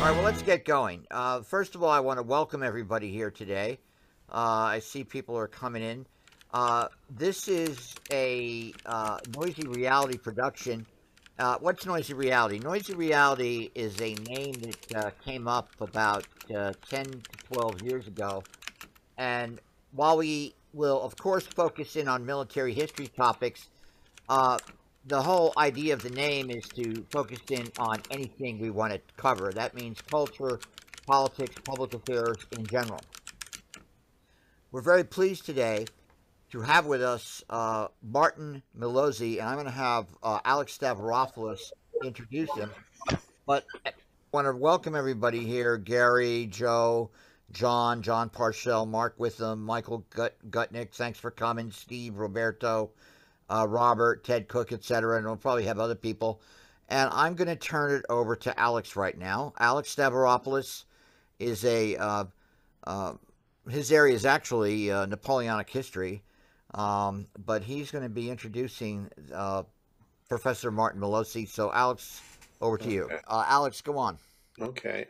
right, well, let's get going. First of all, I want to welcome everybody here today. I see people are coming in. This is a Noisy Reality production. What's Noisy Reality? Noisy Reality is a name that came up about 10 to 12 years ago. And while we will, of course, focus in on military history topics, uh, the whole idea of the name is to focus in on anything we want to cover. That means culture, politics, public affairs in general. We're very pleased today to have with us Martin Melosi, and I'm going to have Alex Stavropoulos introduce him. But I want to welcome everybody here: Gary, Joe, John Parshall, Mark Witham, Michael Gutnick. Thanks for coming. Steve, Roberto, Robert, Ted Cook, etc. And we'll probably have other people. And I'm going to turn it over to Alex right now. Alex Stavropoulos is uh, his area is actually Napoleonic history, but he's going to be introducing Professor Martin Melosi. So, Alex, over to you. Okay. Alex, go on. Okay.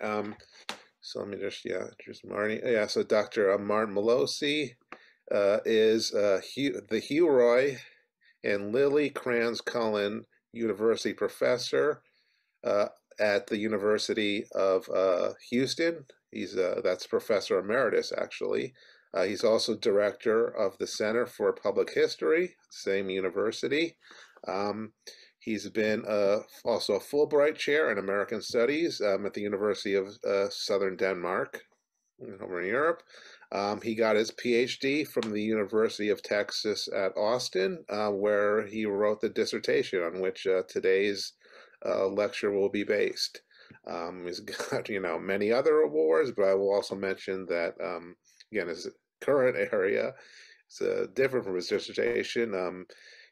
So let me just Marty. Yeah. So Dr. Martin Melosi is the Hugh Roy and Lily Kranz Cullen University professor uh, at the University of Houston. He's that's professor emeritus actually. He's also director of the Center for Public History, same university. Um, he's been also a Fulbright chair in American Studies at the University of Southern Denmark over in Europe. He got his PhD from the University of Texas at Austin, where he wrote the dissertation on which today's lecture will be based. He's got many other awards, but I will also mention that again his current area is different from his dissertation.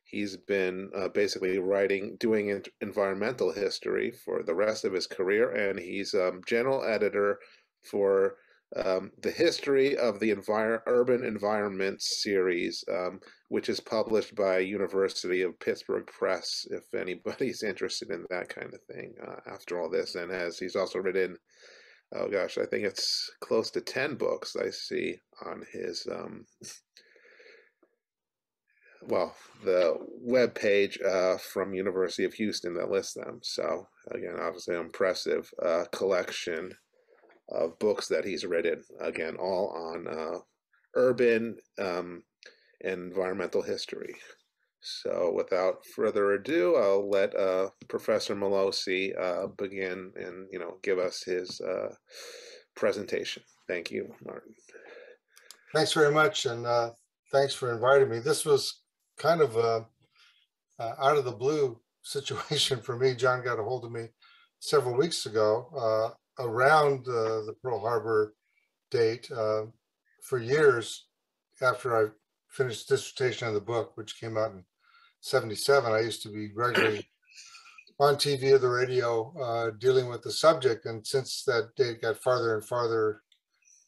He's been basically doing environmental history for the rest of his career, and he's general editor for the History of the Urban Environment series, which is published by University of Pittsburgh Press, if anybody's interested in that kind of thing after all this. And he's also written, oh gosh, I think it's close to 10 books I see on his, the web page from University of Houston that lists them. So again, obviously an impressive collection of books that he's written, again, all on urban and environmental history. So without further ado, I'll let Professor Melosi begin and give us his presentation. Thank you, Martin. Thanks very much, and thanks for inviting me. This was kind of a out of the blue situation for me. John got a hold of me several weeks ago around the Pearl Harbor date. For years after I finished dissertation on the book, which came out in '77, I used to be regularly on TV or the radio dealing with the subject. And since that date got farther and farther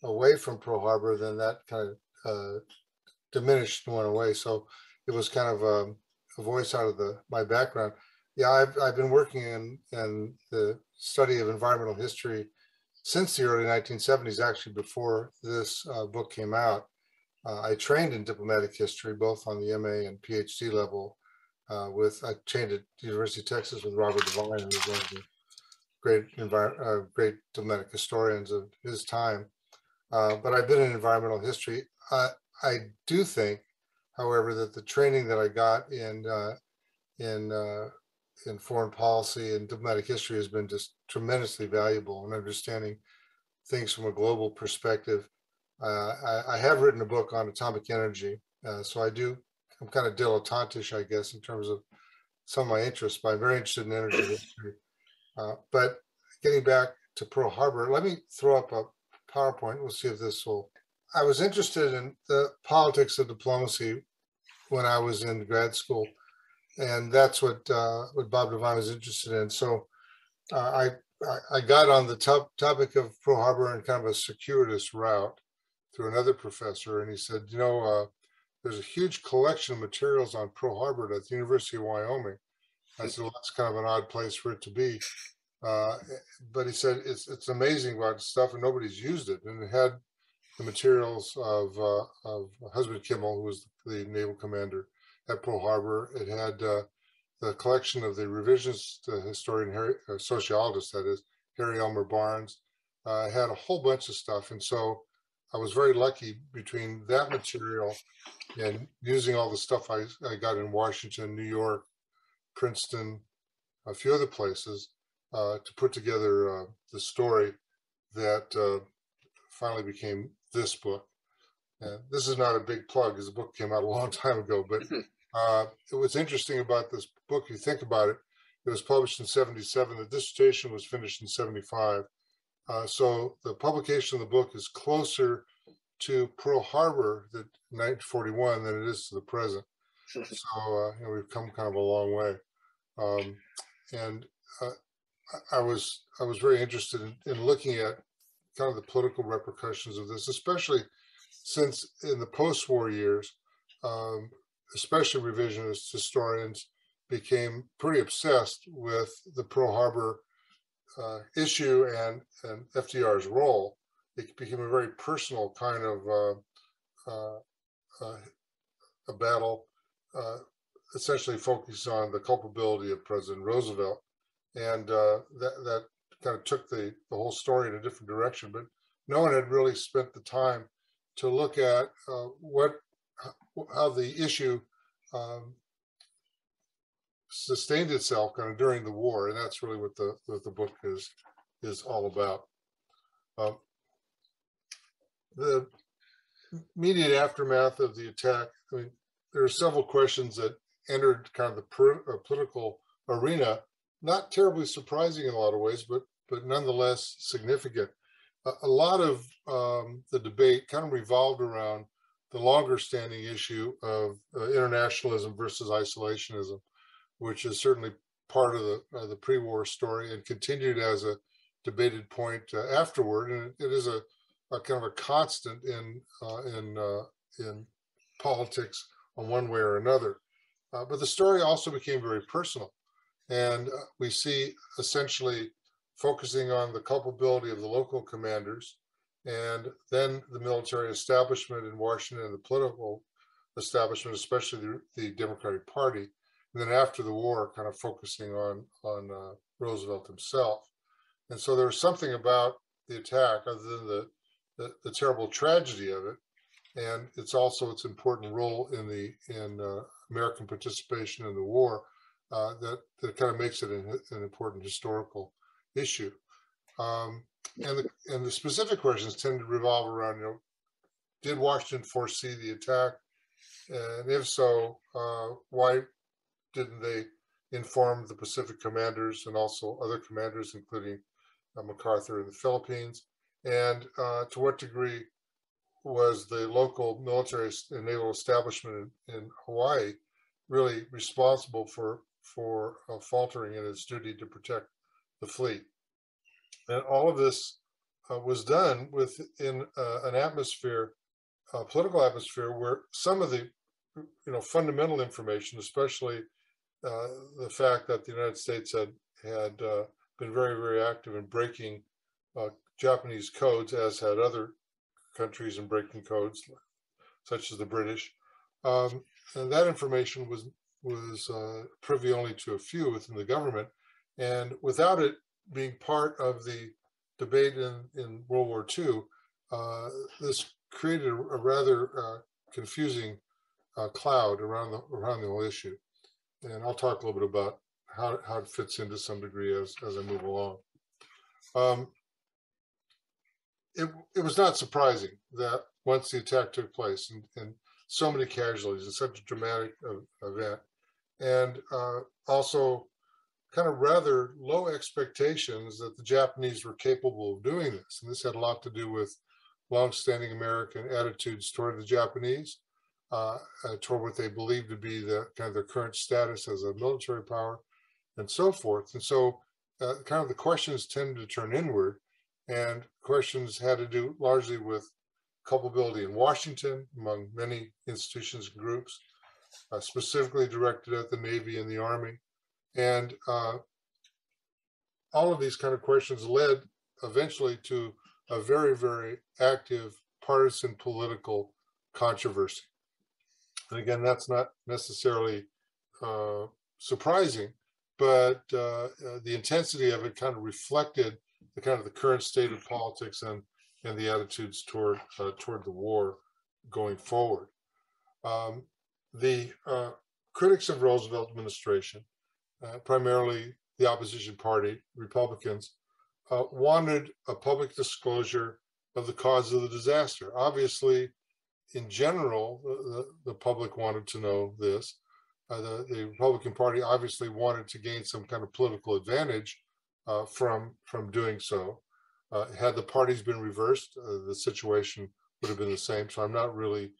away from Pearl Harbor, then that kind of diminished and went away. So it was kind of a voice out of my background. Yeah, I've been working in the study of environmental history since the early 1970s, actually before this book came out. I trained in diplomatic history, both on the MA and PhD level. I trained at the University of Texas with Robert Devine, who was one of the great diplomatic historians of his time. But I've been in environmental history. I do think, however, that the training that I got in foreign policy and diplomatic history has been just tremendously valuable in understanding things from a global perspective. I have written a book on atomic energy, so I'm kind of dilettantish, I guess, in terms of some of my interests, but I'm very interested in energy history. But getting back to Pearl Harbor, let me throw up a PowerPoint. We'll see if this will. I was interested in the politics of diplomacy when I was in grad school, and that's what Bob Devine was interested in. So I got on the topic of Pearl Harbor in kind of a circuitous route through another professor, and he said, there's a huge collection of materials on Pearl Harbor at the University of Wyoming. I said, well, that's kind of an odd place for it to be. But he said it's amazing about stuff and nobody's used it. And it had the materials of Husband Kimmel, who was the naval commander at Pearl Harbor. It had the collection of the revisionist historian, sociologist, that is, Harry Elmer Barnes. Had a whole bunch of stuff. And so I was very lucky between that material and using all the stuff I got in Washington, New York, Princeton, a few other places, to put together the story that finally became this book. This is not a big plug, because the book came out a long time ago, but what's interesting about this book, you think about it, it was published in 77. The dissertation was finished in 75. So the publication of the book is closer to Pearl Harbor, the 1941, than it is to the present. So we've come kind of a long way. And I was very interested in looking at kind of the political repercussions of this, especially since in the post-war years, especially revisionist historians became pretty obsessed with the Pearl Harbor issue and FDR's role. It became a very personal kind of a battle, essentially focused on the culpability of President Roosevelt. And that kind of took the whole story in a different direction. But no one had really spent the time to look at how the issue sustained itself kind of during the war, and that's really what the book is all about. The immediate aftermath of the attack, I mean, there are several questions that entered kind of the political arena, not terribly surprising in a lot of ways, but nonetheless significant. A lot of the debate kind of revolved around the longer standing issue of internationalism versus isolationism, which is certainly part of the pre-war story and continued as a debated point afterward. And it is a kind of a constant in politics on one way or another. But the story also became very personal. And we see essentially focusing on the culpability of the local commanders, and then the military establishment in Washington and the political establishment, especially the Democratic Party. And then after the war, kind of focusing on Roosevelt himself. And so there was something about the attack, other than the terrible tragedy of it, and it's also its important role in American participation in the war, that kind of makes it an important historical issue. And the specific questions tend to revolve around, did Washington foresee the attack? And if so, why didn't they inform the Pacific commanders and also other commanders, including MacArthur in the Philippines? And to what degree was the local military and naval establishment in Hawaii really responsible for faltering in its duty to protect the fleet? And all of this was done within an atmosphere, a political atmosphere, where some of the fundamental information, especially the fact that the United States had been very, very active in breaking Japanese codes, as had other countries in breaking codes, such as the British. And that information was privy only to a few within the government. And without it being part of the debate in World War II, this created a rather confusing cloud around the whole issue. And I'll talk a little bit about how it fits in to some degree as I move along. It was not surprising that once the attack took place and so many casualties, it's such a dramatic event, and also kind of rather low expectations that the Japanese were capable of doing this. And this had a lot to do with longstanding American attitudes toward the Japanese, toward what they believed to be the kind of their current status as a military power, and so forth. And so kind of the questions tended to turn inward, and questions had to do largely with culpability in Washington among many institutions and groups, specifically directed at the Navy and the Army. And all of these kind of questions led eventually to a very, very active partisan political controversy. And again, that's not necessarily surprising, but the intensity of it kind of reflected the current state of politics and the attitudes toward the war going forward. The critics of Roosevelt administration, primarily the opposition party, Republicans, wanted a public disclosure of the cause of the disaster. Obviously, in general, the public wanted to know this. The Republican Party obviously wanted to gain some kind of political advantage from doing so. Had the parties been reversed, the situation would have been the same. So I'm not really,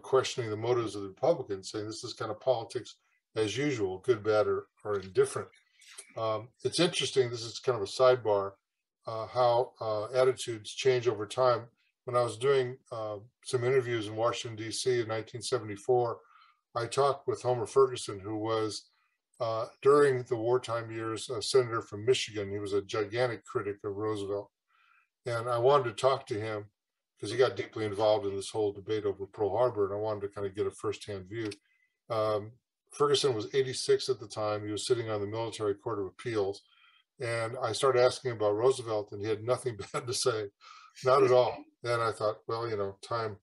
questioning the motives of the Republicans, saying this is kind of politics as usual, good, bad, or indifferent. It's interesting. This is kind of a sidebar. How attitudes change over time. When I was doing some interviews in Washington, D.C. in 1974, I talked with Homer Ferguson, who was, during the wartime years, a senator from Michigan. He was a gigantic critic of Roosevelt. And I wanted to talk to him because he got deeply involved in this whole debate over Pearl Harbor, and I wanted to kind of get a firsthand view. Ferguson was 86 at the time. He was sitting on the Military Court of Appeals. And I started asking about Roosevelt, and he had nothing bad to say, not at all. And I thought, well, time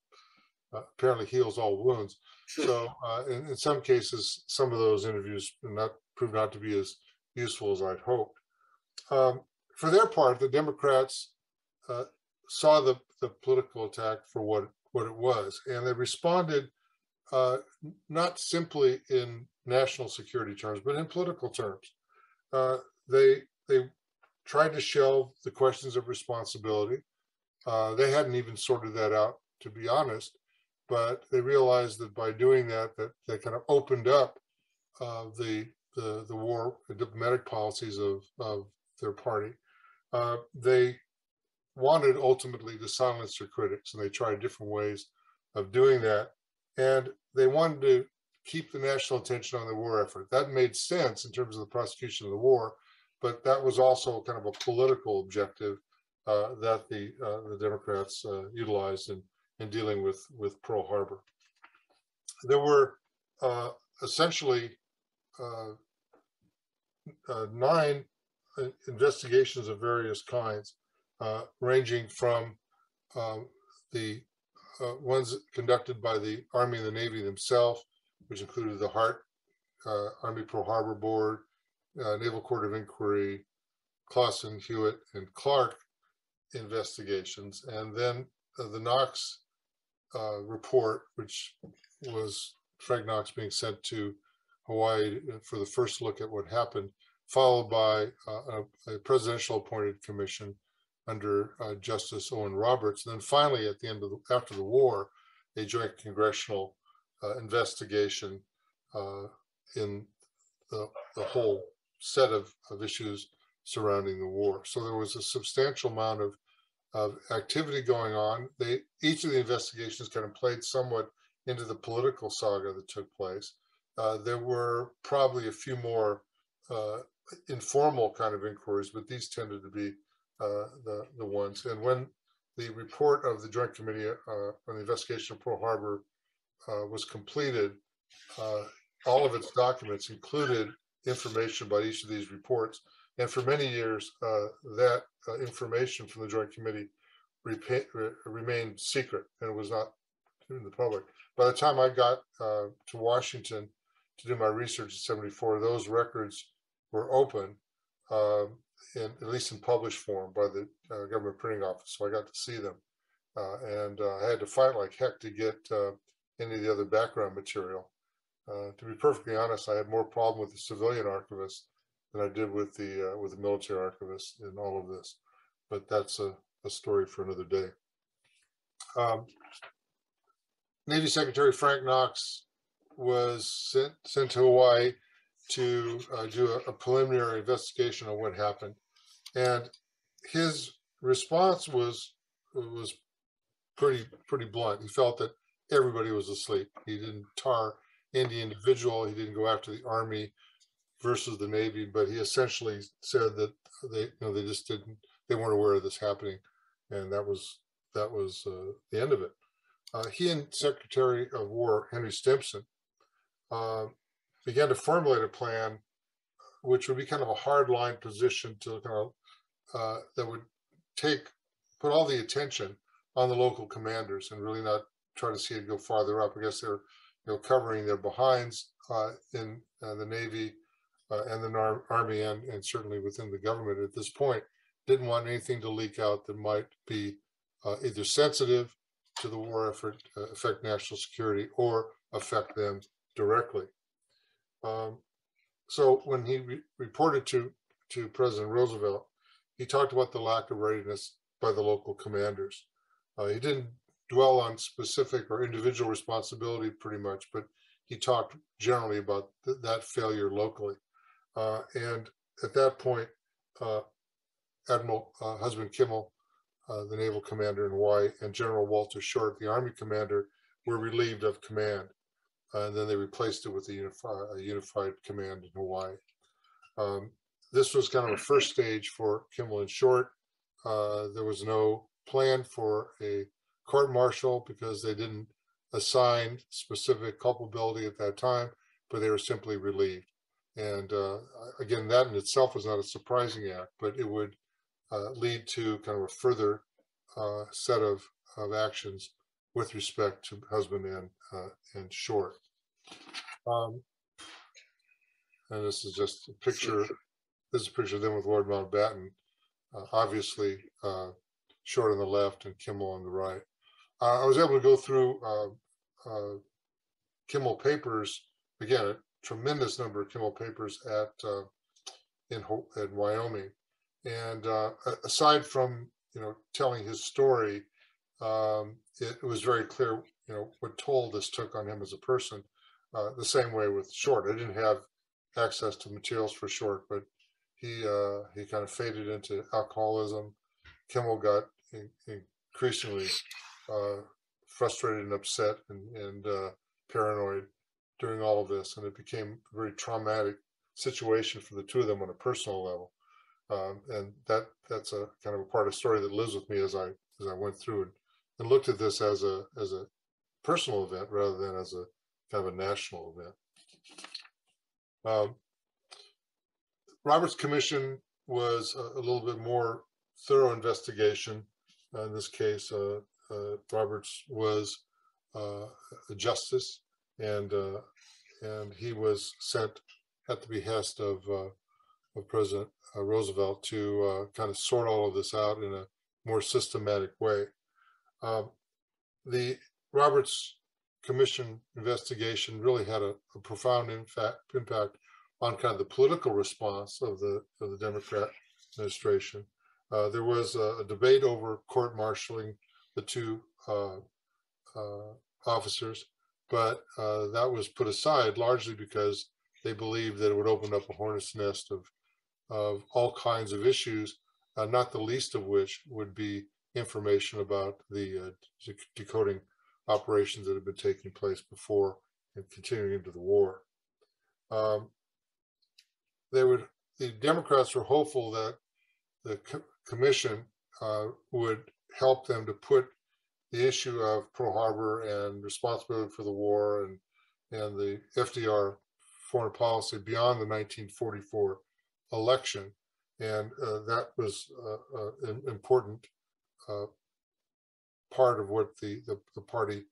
apparently heals all wounds. So in some cases, some of those interviews proved not to be as useful as I'd hoped. For their part, the Democrats saw the political attack for what it was, and they responded not simply in national security terms, but in political terms. They tried to shelve the questions of responsibility. They hadn't even sorted that out, to be honest, but they realized that by doing that they kind of opened up the war, the diplomatic policies of their party. They wanted ultimately to silence their critics, and they tried different ways of doing that. And they wanted to keep the national attention on the war effort. That made sense in terms of the prosecution of the war, but that was also kind of a political objective that the Democrats utilized in dealing with Pearl Harbor. There were essentially 9 investigations of various kinds, ranging from the ones conducted by the Army and the Navy themselves, which included the Hart Army Pearl Harbor Board, Naval Court of Inquiry, Clausen, Hewitt, and Clark investigations, and then the Knox report, which was Frank Knox being sent to Hawaii for the first look at what happened, followed by a presidential appointed commission under Justice Owen Roberts, and then finally at the end of after the war, a joint congressional investigation in the whole set of issues surrounding the war. So there was a substantial amount of activity going on. Each of the investigations kind of played somewhat into the political saga that took place. There were probably a few more informal kind of inquiries, but these tended to be the ones. And when the report of the Joint Committee on the investigation of Pearl Harbor was completed, all of its documents included information about each of these reports. And for many years, that information from the Joint Committee remained secret, and it was not in the public. By the time I got to Washington to do my research in '74, those records were open, at least in published form by the government printing office. So I got to see them. And I had to fight like heck to get any of the other background material. To be perfectly honest, I had more problem with the civilian archivist than I did with the military archivist in all of this. But that's a story for another day. Navy Secretary Frank Knox was sent to Hawaii to do a preliminary investigation on what happened, and his response was pretty blunt. He felt that everybody was asleep. He didn't tar any individual. He didn't go after the Army versus the Navy, but he essentially said that they weren't aware of this happening, and that was the end of it. He and Secretary of War Henry Stimson began to formulate a plan, which would be kind of a hard-line position to kind of that would put all the attention on the local commanders and really not try to see it go farther up. I guess they're covering their behinds in the Navy and the Army and certainly within the government at this point. Didn't want anything to leak out that might be either sensitive to the war effort, affect national security, or affect them directly. So when he reported to President Roosevelt, he talked about the lack of readiness by the local commanders. He didn't dwell on specific or individual responsibility pretty much, but he talked generally about that failure locally. And at that point, Admiral Husband Kimmel, the naval commander in Hawaii, and General Walter Short, the Army commander, were relieved of command. And then they replaced it with a unified command in Hawaii. This was kind of a first stage for Kimmel and Short. There was no plan for a court-martial because they didn't assign specific culpability at that time, but they were simply relieved. And again, that in itself was not a surprising act, but it would lead to kind of a further set of actions with respect to Husband and Short. And this is just a picture. This is a picture of them with Lord Mountbatten, obviously Short on the left and Kimmel on the right. I was able to go through Kimmel papers, again, a tremendous number of Kimmel papers in Wyoming. And aside from telling his story, it was very clear what toll this took on him as a person. The same way with Short. I didn't have access to materials for Short, but he kind of faded into alcoholism. Kimmel got increasingly frustrated and upset and paranoid during all of this, and it became a very traumatic situation for the two of them on a personal level. And that's a kind of a part of the story that lives with me as I went through and looked at this as a personal event rather than as a kind of a national event. Roberts' commission was a little bit more thorough investigation. In this case, Roberts was a justice, and he was sent at the behest of President Roosevelt to kind of sort all of this out in a more systematic way. The Roberts Commission investigation really had a profound impact on kind of the political response of the Democrat administration. There was a debate over court-martialing the two officers, but that was put aside largely because they believed that it would open up a hornet's nest of all kinds of issues, not the least of which would be information about the decoding operations that had been taking place before and continuing into the war. The Democrats were hopeful that the commission would help them to put the issue of Pearl Harbor and responsibility for the war and the FDR foreign policy beyond the 1944 election. And that was an important part of what the party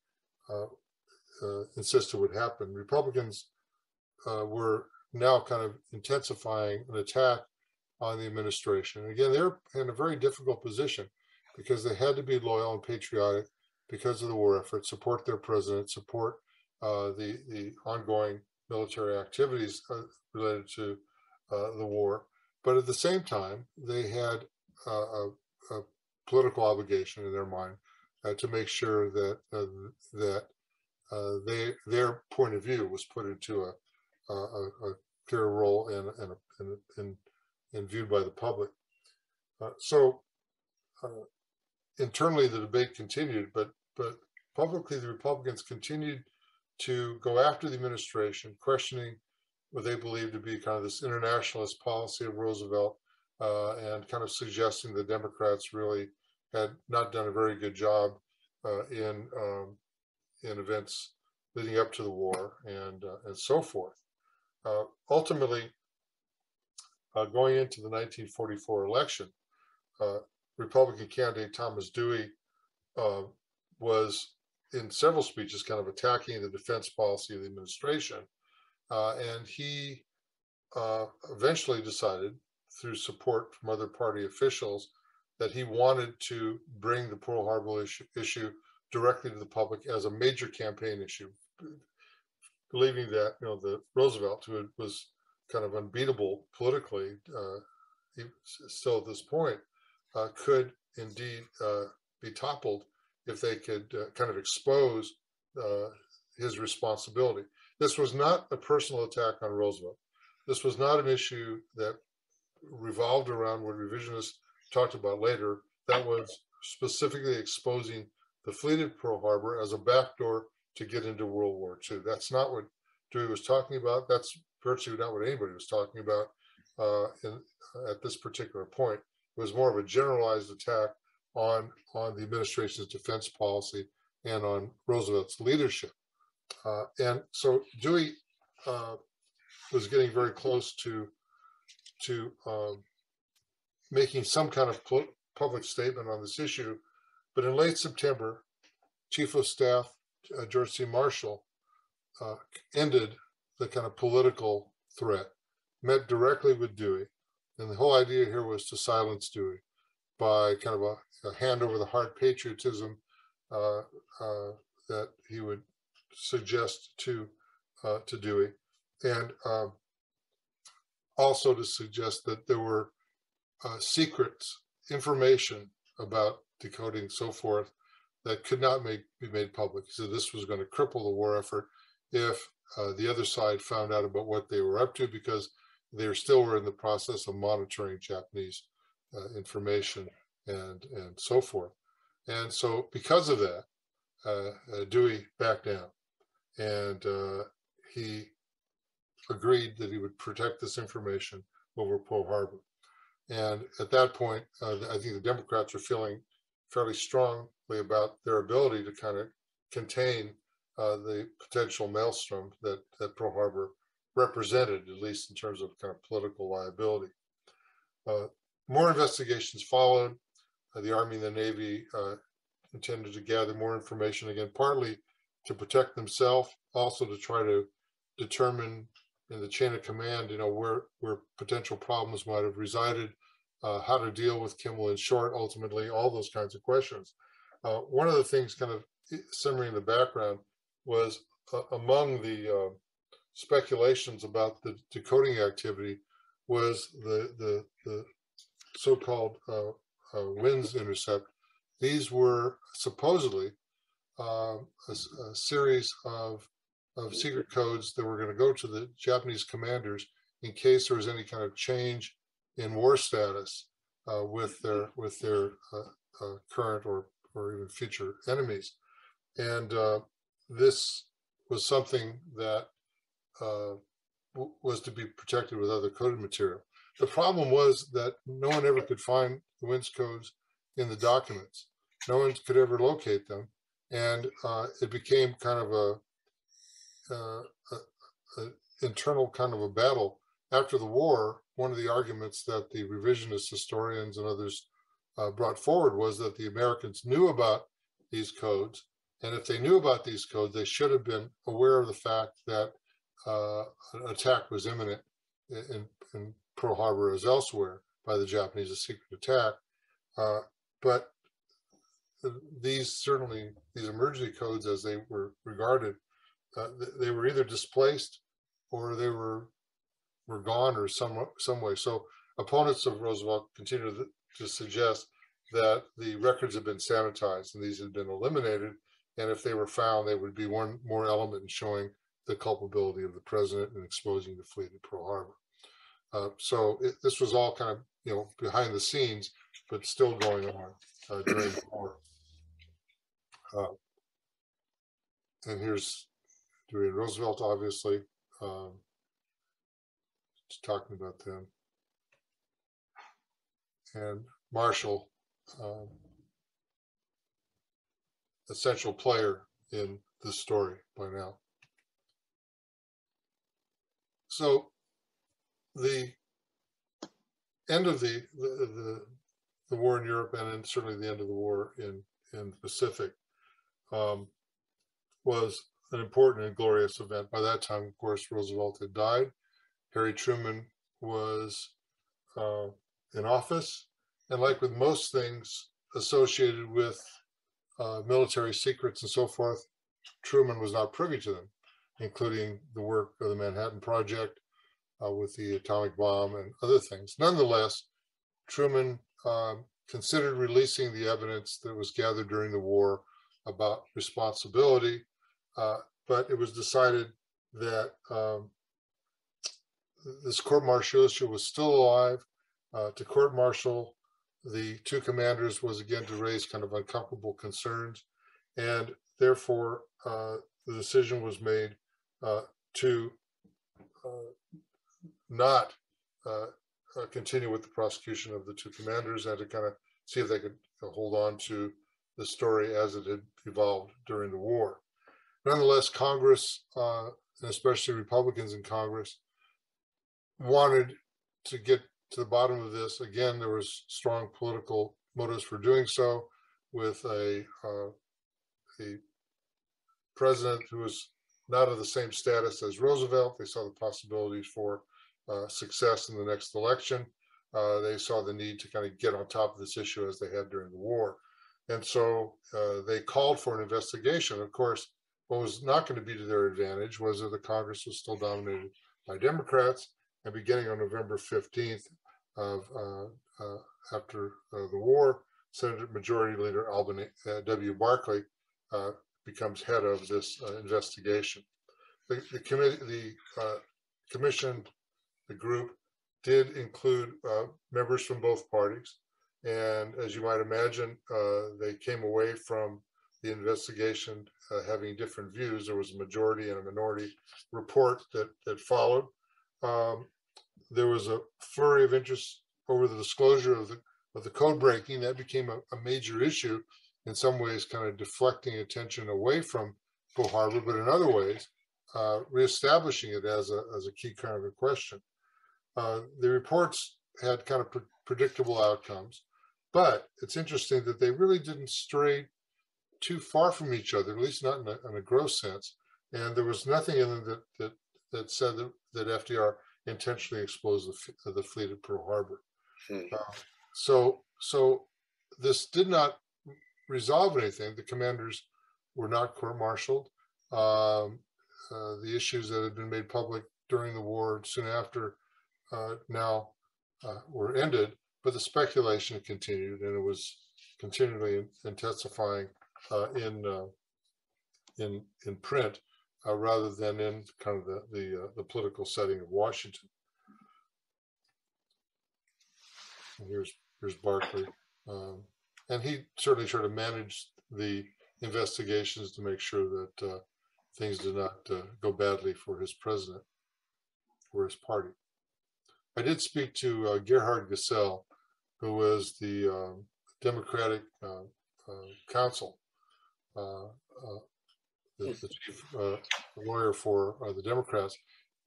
insisted would happen. Republicans were now kind of intensifying an attack on the administration. And again, they're in a very difficult position because they had to be loyal and patriotic because of the war effort, support their president, support the ongoing military activities related to the war. But at the same time, they had a political obligation in their mind to make sure that their point of view was put into a clear role and viewed by the public. So internally, the debate continued, but publicly, the Republicans continued to go after the administration, questioning what they believed to be kind of this internationalist policy of Roosevelt, and kind of suggesting the Democrats really had not done a very good job in events leading up to the war and so forth. Ultimately, going into the 1944 election, Republican candidate Thomas Dewey was in several speeches kind of attacking the defense policy of the administration. And he eventually decided, through support from other party officials, that he wanted to bring the Pearl Harbor issue directly to the public as a major campaign issue, believing that the Roosevelt, who was kind of unbeatable politically, still at this point, could indeed be toppled if they could kind of expose his responsibility. This was not a personal attack on Roosevelt. This was not an issue that revolved around what revisionists talked about later. That was specifically exposing the fleet at Pearl Harbor as a backdoor to get into World War II. That's not what Dewey was talking about. That's virtually not what anybody was talking about at this particular point. It was more of a generalized attack on the administration's defense policy and on Roosevelt's leadership. And so Dewey was getting very close to making some kind of public statement on this issue. But in late September, Chief of Staff George C. Marshall ended the kind of political threat, met directly with Dewey. And the whole idea here was to silence Dewey by kind of a hand over the heart patriotism that he would suggest to Dewey, and also to suggest that there were secrets, information about decoding, so forth, that could not be made public. So this was going to cripple the war effort if the other side found out about what they were up to, because they still were in the process of monitoring Japanese information and so forth. And so because of that, Dewey backed down, and he agreed that he would protect this information over Pearl Harbor. And at that point, I think the Democrats were feeling fairly strongly about their ability to kind of contain the potential maelstrom that Pearl Harbor represented, at least in terms of kind of political liability. More investigations followed. The Army and the Navy intended to gather more information, again, partly to protect themselves, also to try to determine in the chain of command, where potential problems might have resided, how to deal with Kimmel in short, ultimately, all those kinds of questions. One of the things kind of simmering in the background was among the speculations about the decoding activity was the so-called winds intercept. These were supposedly a series of secret codes that were going to go to the Japanese commanders in case there was any kind of change in war status with their current or even future enemies. And this was something that was to be protected with other coded material. The problem was that no one ever could find the winds codes in the documents. No one could ever locate them. And it became kind of a internal kind of a battle. After the war, one of the arguments that the revisionist historians and others brought forward was that the Americans knew about these codes. And if they knew about these codes, they should have been aware of the fact that an attack was imminent in Pearl Harbor as elsewhere by the Japanese, a secret attack. But these emergency codes, as they were regarded, they were either displaced or they were gone or some way. So opponents of Roosevelt continued to suggest that the records had been sanitized and these had been eliminated. And if they were found, they would be one more element in showing the culpability of the president and exposing the fleet at Pearl Harbor. So this was all kind of, behind the scenes, but still going on during the war. And here's Dewey and Roosevelt, obviously. talking about them. And Parshall, essential player in this story by now. So the end of the war in Europe, and then certainly the end of the war in the Pacific, was an important and glorious event. By that time, of course, Roosevelt had died. Harry Truman was in office. And like with most things associated with military secrets and so forth, Truman was not privy to them, including the work of the Manhattan Project with the atomic bomb and other things. Nonetheless, Truman considered releasing the evidence that was gathered during the war about responsibility, but it was decided that this court-martial issue was still alive. To court-martial the two commanders was again to raise kind of uncomfortable concerns, and therefore the decision was made to not continue with the prosecution of the two commanders and to kind of see if they could hold on to the story as it had evolved during the war. Nonetheless, Congress, and especially Republicans in Congress, wanted to get to the bottom of this. Again, there was strong political motives for doing so, with a president who was not of the same status as Roosevelt. They saw the possibilities for success in the next election. They saw the need to kind of get on top of this issue as they had during the war. And so they called for an investigation. Of course, what was not going to be to their advantage was that the Congress was still dominated by Democrats. And beginning on November 15th of after the war, Senate Majority Leader W. Barkley becomes head of this investigation. The commission, the group, did include members from both parties. And as you might imagine, they came away from the investigation having different views. There was a majority and a minority report that followed. There was a flurry of interest over the disclosure of the code breaking. That became a major issue, in some ways kind of deflecting attention away from Pearl Harbor, but in other ways, reestablishing it as a key kind of a question. The reports had kind of predictable outcomes, but it's interesting that they really didn't stray too far from each other, at least not in a gross sense. And there was nothing in them that said that FDR intentionally exposed the fleet at Pearl Harbor. So this did not resolve anything. The commanders were not court-martialed. The issues that had been made public during the war, soon after, now were ended, but the speculation continued, and it was continually intensifying in print rather than in kind of the political setting of Washington. And here's Barkley, and he certainly tried to manage the investigations to make sure that things did not go badly for his president or his party. I did speak to Gerald Gastel, who was the Democratic counsel, the chief lawyer for the Democrats.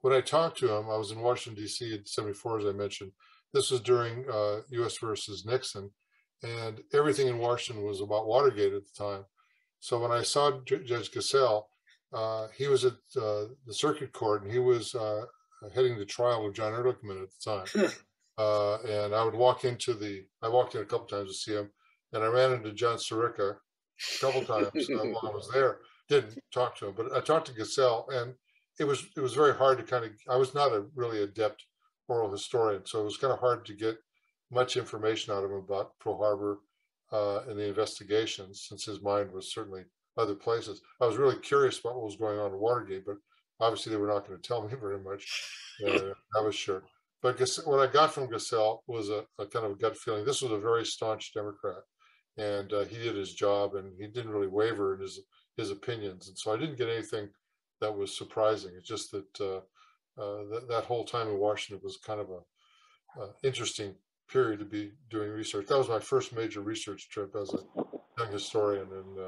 When I talked to him, I was in Washington, D.C. in '74, as I mentioned. This was during U.S. versus Nixon, and everything in Washington was about Watergate at the time. So when I saw Judge Gastel, he was at the circuit court, and he was heading the trial with John Ehrlichman at the time. And I walked in a couple times to see him, and I ran into John Sirica a couple times while I was there. Didn't talk to him, but I talked to Gastel, and it was very hard to kind of, I was not a really adept oral historian, so it was kind of hard to get much information out of him about Pearl Harbor and the investigations, since his mind was certainly other places. I was really curious about what was going on in Watergate, but obviously they were not going to tell me very much. I was sure. But what I got from Gastel was a kind of a gut feeling. This was a very staunch Democrat, and he did his job, and he didn't really waver in his opinions. And so I didn't get anything that was surprising. It's just that that whole time in Washington was kind of a interesting period to be doing research. That was my first major research trip as a young historian, and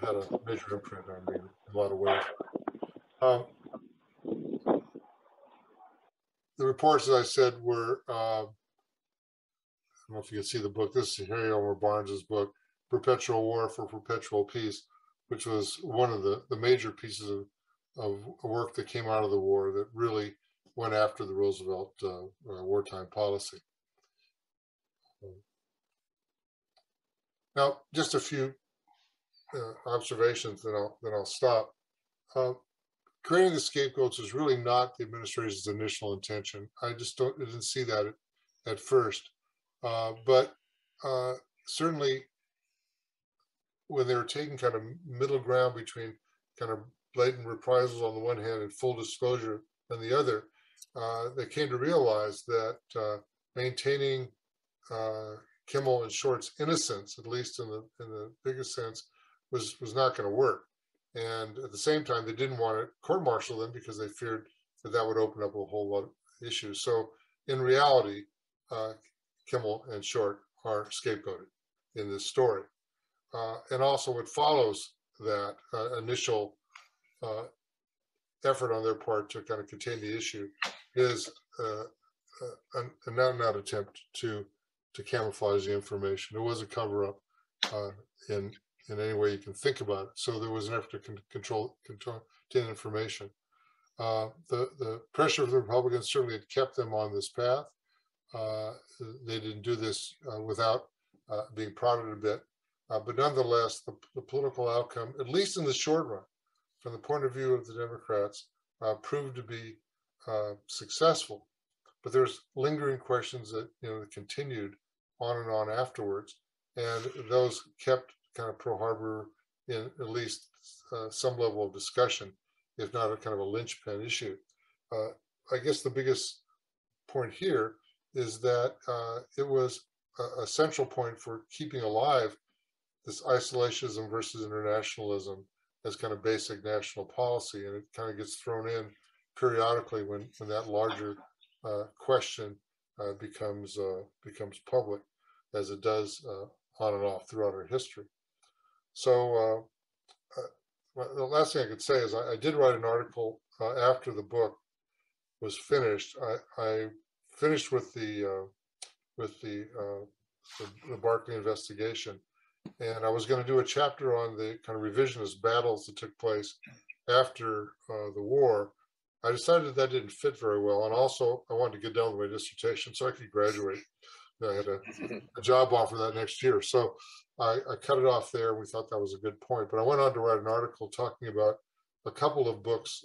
had a major imprint on me in a lot of ways. The reports, as I said, were, I don't know if you can see the book. This is Harry Elmer Barnes's book, Perpetual War for Perpetual Peace, which was one of the major pieces of work that came out of the war that really went after the Roosevelt wartime policy. Now, just a few observations, then I'll stop. Creating the scapegoats is really not the administration's initial intention. I didn't see that at first, but certainly when they were taking kind of middle ground between kind of blatant reprisals on the one hand and full disclosure on the other, they came to realize that maintaining Kimmel and Short's innocence, at least in the biggest sense, was not going to work. And at the same time, they didn't want to court-martial them because they feared that would open up a whole lot of issues. So in reality, Kimmel and Short are scapegoated in this story. And also what follows that initial effort on their part to kind of contain the issue is an out-and-out attempt to camouflage the information. It was a cover-up in any way you can think about it. So there was an effort to contain information. The pressure of the Republicans certainly had kept them on this path. They didn't do this without being prodded a bit. But nonetheless, the political outcome, at least in the short run, from the point of view of the Democrats, proved to be successful. But there's lingering questions that continued on and on afterwards, and those kept kind of Pearl Harbor in at least some level of discussion, if not a kind of a linchpin issue. I guess the biggest point here is that it was a central point for keeping alive this isolationism versus internationalism as kind of basic national policy, and it kind of gets thrown in periodically when that larger question becomes public, as it does on and off throughout our history. So the last thing I could say is I did write an article after the book was finished. I finished with the Barkley investigation, and I was going to do a chapter on the kind of revisionist battles that took place after the war. I decided that didn't fit very well, and also I wanted to get done with my dissertation so I could graduate. I had a job offer that next year, so I cut it off there. We thought that was a good point, but I went on to write an article talking about a couple of books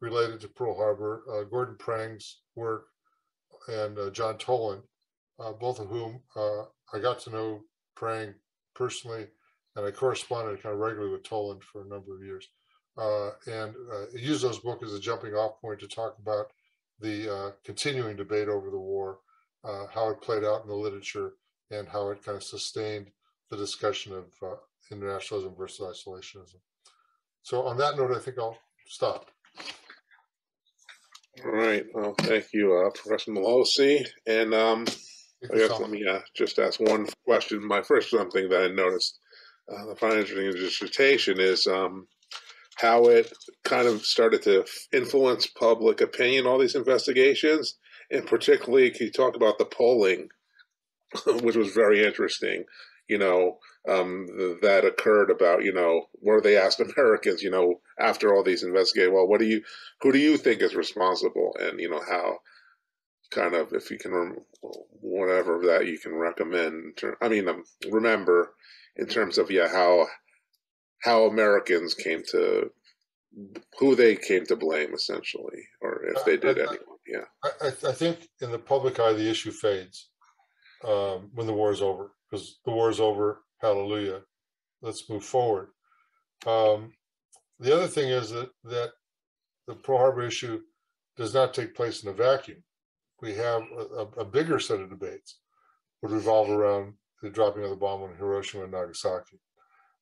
related to Pearl Harbor, Gordon Prang's work and John Toland, both of whom I got to know Prang personally, and I corresponded kind of regularly with Toland for a number of years. And used those books as a jumping off point to talk about the continuing debate over the war, how it played out in the literature, and how it kind of sustained the discussion of internationalism versus isolationism. So on that note, I think I'll stop. All right. Well, thank you, Professor Melosi. And I guess let me just ask one question. My first something that I noticed I find interesting in the dissertation is how it kind of started to influence public opinion, all these investigations, and particularly can you talk about the polling, which was very interesting, that occurred about, where they asked Americans, after all these investigations, well, who do you think is responsible? And, how kind of, if you can, whatever that you can recommend, remember in terms of, how Americans came to, who they came to blame, essentially, or if they did anyone. I think in the public eye, the issue fades when the war is over, because the war is over, hallelujah, let's move forward. The other thing is that the Pearl Harbor issue does not take place in a vacuum. We have a bigger set of debates would revolve around the dropping of the bomb on Hiroshima and Nagasaki.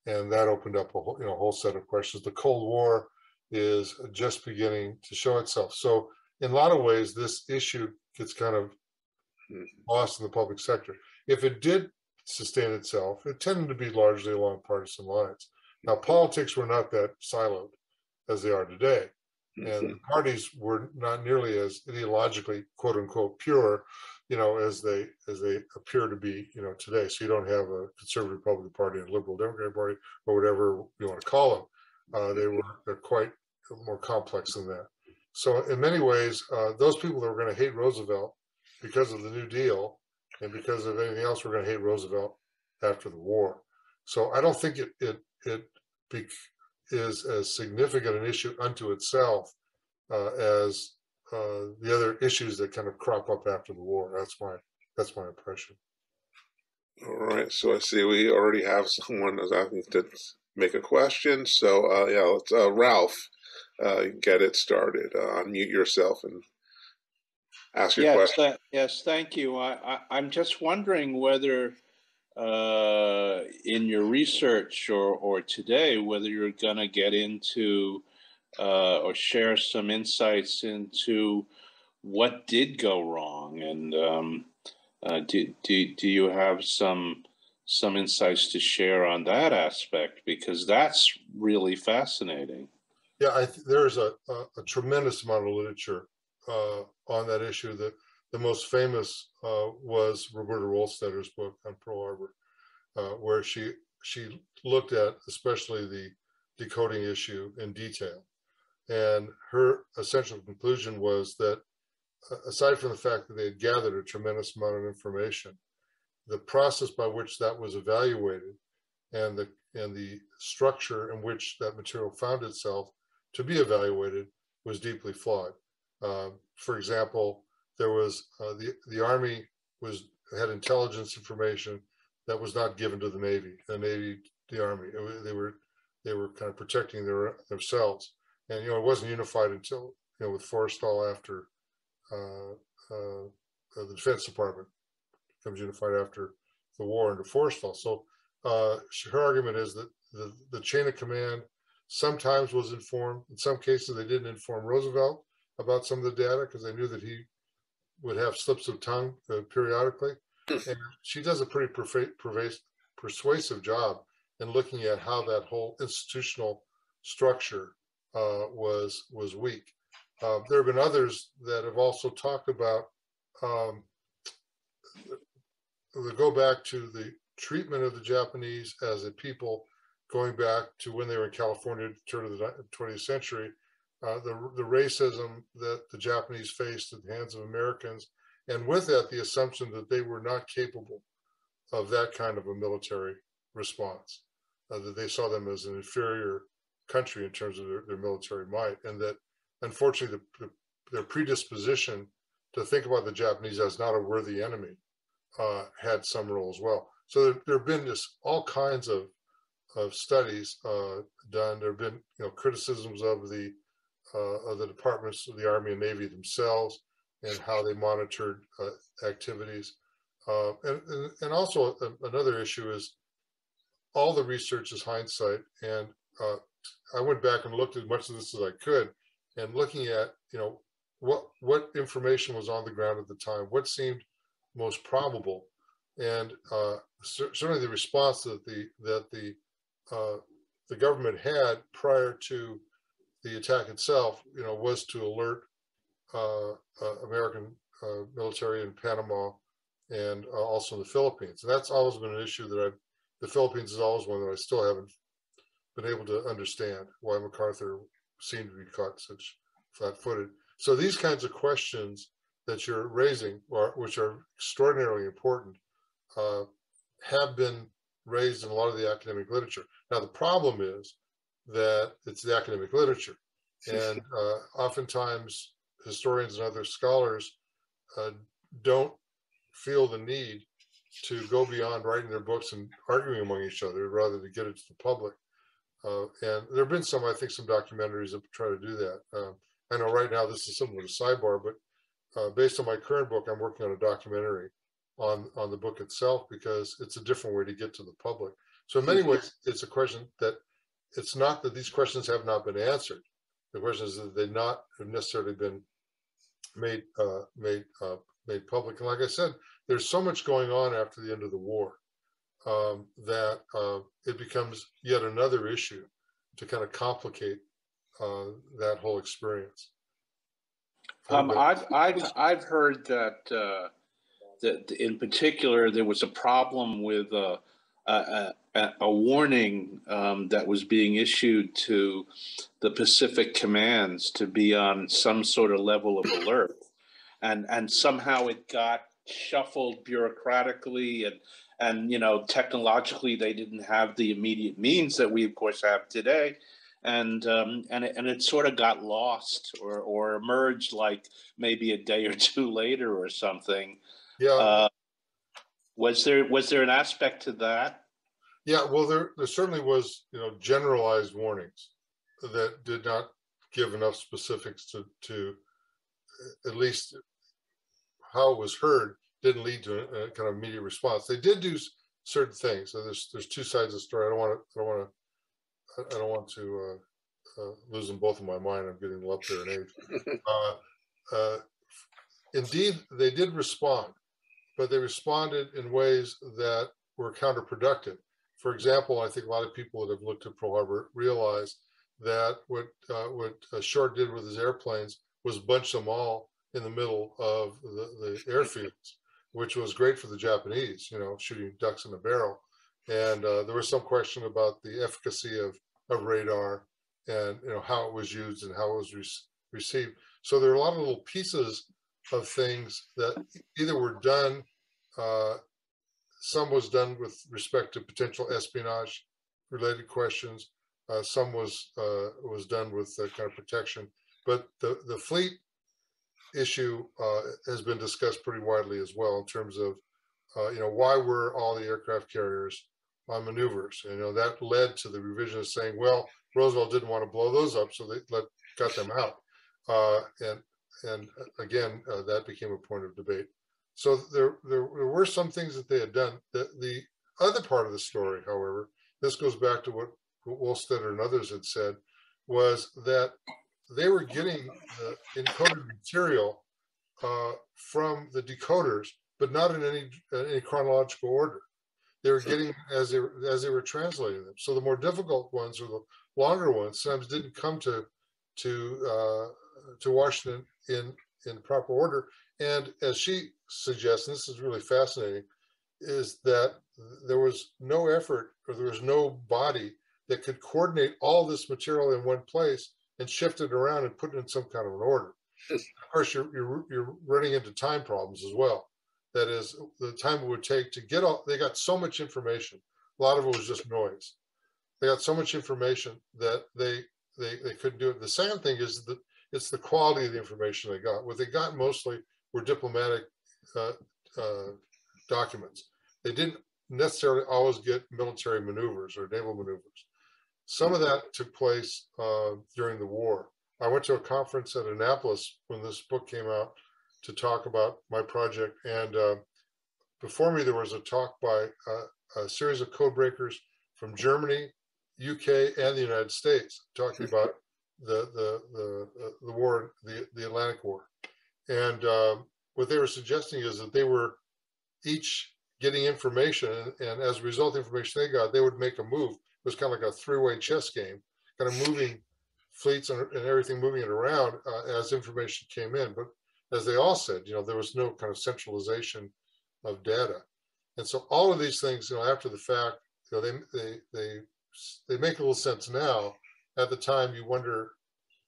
And that opened up a whole set of questions. The Cold War is just beginning to show itself. So in a lot of ways, this issue gets kind of lost in the public sector. If it did sustain itself, it tended to be largely along partisan lines. Now, politics were not that siloed as they are today. And the parties were not nearly as ideologically, quote unquote, pure, as they appear to be, today. So you don't have a conservative Republican Party and a liberal Democratic Party, or whatever you want to call them. They're quite more complex than that. So in many ways, those people that were going to hate Roosevelt because of the New Deal and because of anything else, we're going to hate Roosevelt after the war. So I don't think it is as significant an issue unto itself as the other issues that kind of crop up after the war. That's my impression. All right. So I see we already have someone who's asking to make a question. So let's Ralph get it started. Unmute yourself and ask your question. Yes, thank you. I'm just wondering whether in your research or today, whether you're going to get into or share some insights into what did go wrong, and do you have some insights to share on that aspect, because that's really fascinating. Yeah, there's a tremendous amount of literature on that issue. The most famous was Roberta Wohlstetter's book on Pearl Harbor, where she looked at especially the decoding issue in detail. And her essential conclusion was that aside from the fact that they had gathered a tremendous amount of information, the process by which that was evaluated and the structure in which that material found itself to be evaluated was deeply flawed. For example, there was the Army had intelligence information that was not given to the Navy. The Army, they were kind of protecting themselves, and it wasn't unified until with Forrestal after the Defense Department becomes unified after the war under Forrestal. So her argument is that the chain of command sometimes was informed. In some cases, they didn't inform Roosevelt about some of the data because they knew that he would have slips of tongue periodically. And she does a pretty persuasive job in looking at how that whole institutional structure was weak. There have been others that have also talked about they go back to the treatment of the Japanese as a people going back to when they were in California at the turn of the 20th century, the racism that the Japanese faced at the hands of Americans, and with that, the assumption that they were not capable of that kind of a military response, that they saw them as an inferior country in terms of their military might, and that unfortunately their predisposition to think about the Japanese as not a worthy enemy had some role as well. So there have been just all kinds of studies done. There have been criticisms of the departments of the Army and Navy themselves and how they monitored activities. And also another issue is all the research is hindsight. And I went back and looked at as much of this as I could, and looking at what information was on the ground at the time, what seemed most probable, and certainly the response that the government had prior to the attack itself, was to alert American military in Panama and also in the Philippines. And that's always been an issue that the Philippines is always one that I still haven't been able to understand why MacArthur seemed to be caught such flat-footed. So these kinds of questions that you're raising, which are extraordinarily important, have been raised in a lot of the academic literature. Now, the problem is that it's the academic literature. And oftentimes, historians and other scholars don't feel the need to go beyond writing their books and arguing among each other, rather than get it to the public. And there have been some documentaries that try to do that. I know right now this is similar to Sidebar, but based on my current book, I'm working on a documentary on the book itself, because it's a different way to get to the public. So in many ways, it's a question that it's not that these questions have not been answered. The question is that they not have necessarily been made public. And like I said, there's so much going on after the end of the war that it becomes yet another issue to kind of complicate that whole experience. I've heard that that in particular there was a problem with a warning that was being issued to the Pacific commands to be on some sort of level of alert, and somehow it got shuffled bureaucratically and technologically they didn't have the immediate means that we of course have today. And it sort of got lost or emerged like maybe a day or two later or something. Yeah. Was there an aspect to that? Yeah. Well, there certainly was, generalized warnings that did not give enough specifics to at least how it was heard. Didn't lead to a kind of immediate response. They did do certain things. So there's two sides of the story. I don't want to lose them both in my mind. I'm getting up there in age. Indeed, they did respond, but they responded in ways that were counterproductive. For example, I think a lot of people that have looked at Pearl Harbor realize that what Short did with his airplanes was bunch them all in the middle of the airfields, which was great for the Japanese, shooting ducks in a barrel. And there was some question about the efficacy of radar and how it was used and how it was received. So there are a lot of little pieces of things that either were done, some was done with respect to potential espionage related questions, some was done with kind of protection. But the fleet issue has been discussed pretty widely as well in terms of why were all the aircraft carriers on maneuvers? That led to the revisionists saying, well, Roosevelt didn't want to blow those up, so they got them out. And again, that became a point of debate. So there were some things that they had done. The other part of the story, however, this goes back to what Wohlstetter and others had said, was that they were getting encoded material from the decoders, but not in any chronological order. They were getting as they were translating them. So the more difficult ones or the longer ones sometimes didn't come to Washington in proper order. And as she suggests, and this is really fascinating, is that there was no effort or there was no body that could coordinate all this material in one place and shift it around and put it in some kind of an order. Of course, you're running into time problems as well. That is, the time it would take to get all, they got so much information. A lot of it was just noise. They got so much information that they couldn't do it. The second thing is that it's the quality of the information they got. What they got mostly were diplomatic documents. They didn't necessarily always get military maneuvers or naval maneuvers. Some of that took place during the war. I went to a conference at Annapolis when this book came out to talk about my project. And before me, there was a talk by a series of code breakers from Germany, UK, and the United States, talking about the war, the Atlantic War. And what they were suggesting is that they were each getting information, and as a result of the information they got, they would make a move. It was kind of like a three-way chess game, kind of moving fleets and everything, moving it around as information came in. But as they all said, there was no kind of centralization of data. And so all of these things, after the fact, they make a little sense now. At the time, you wonder,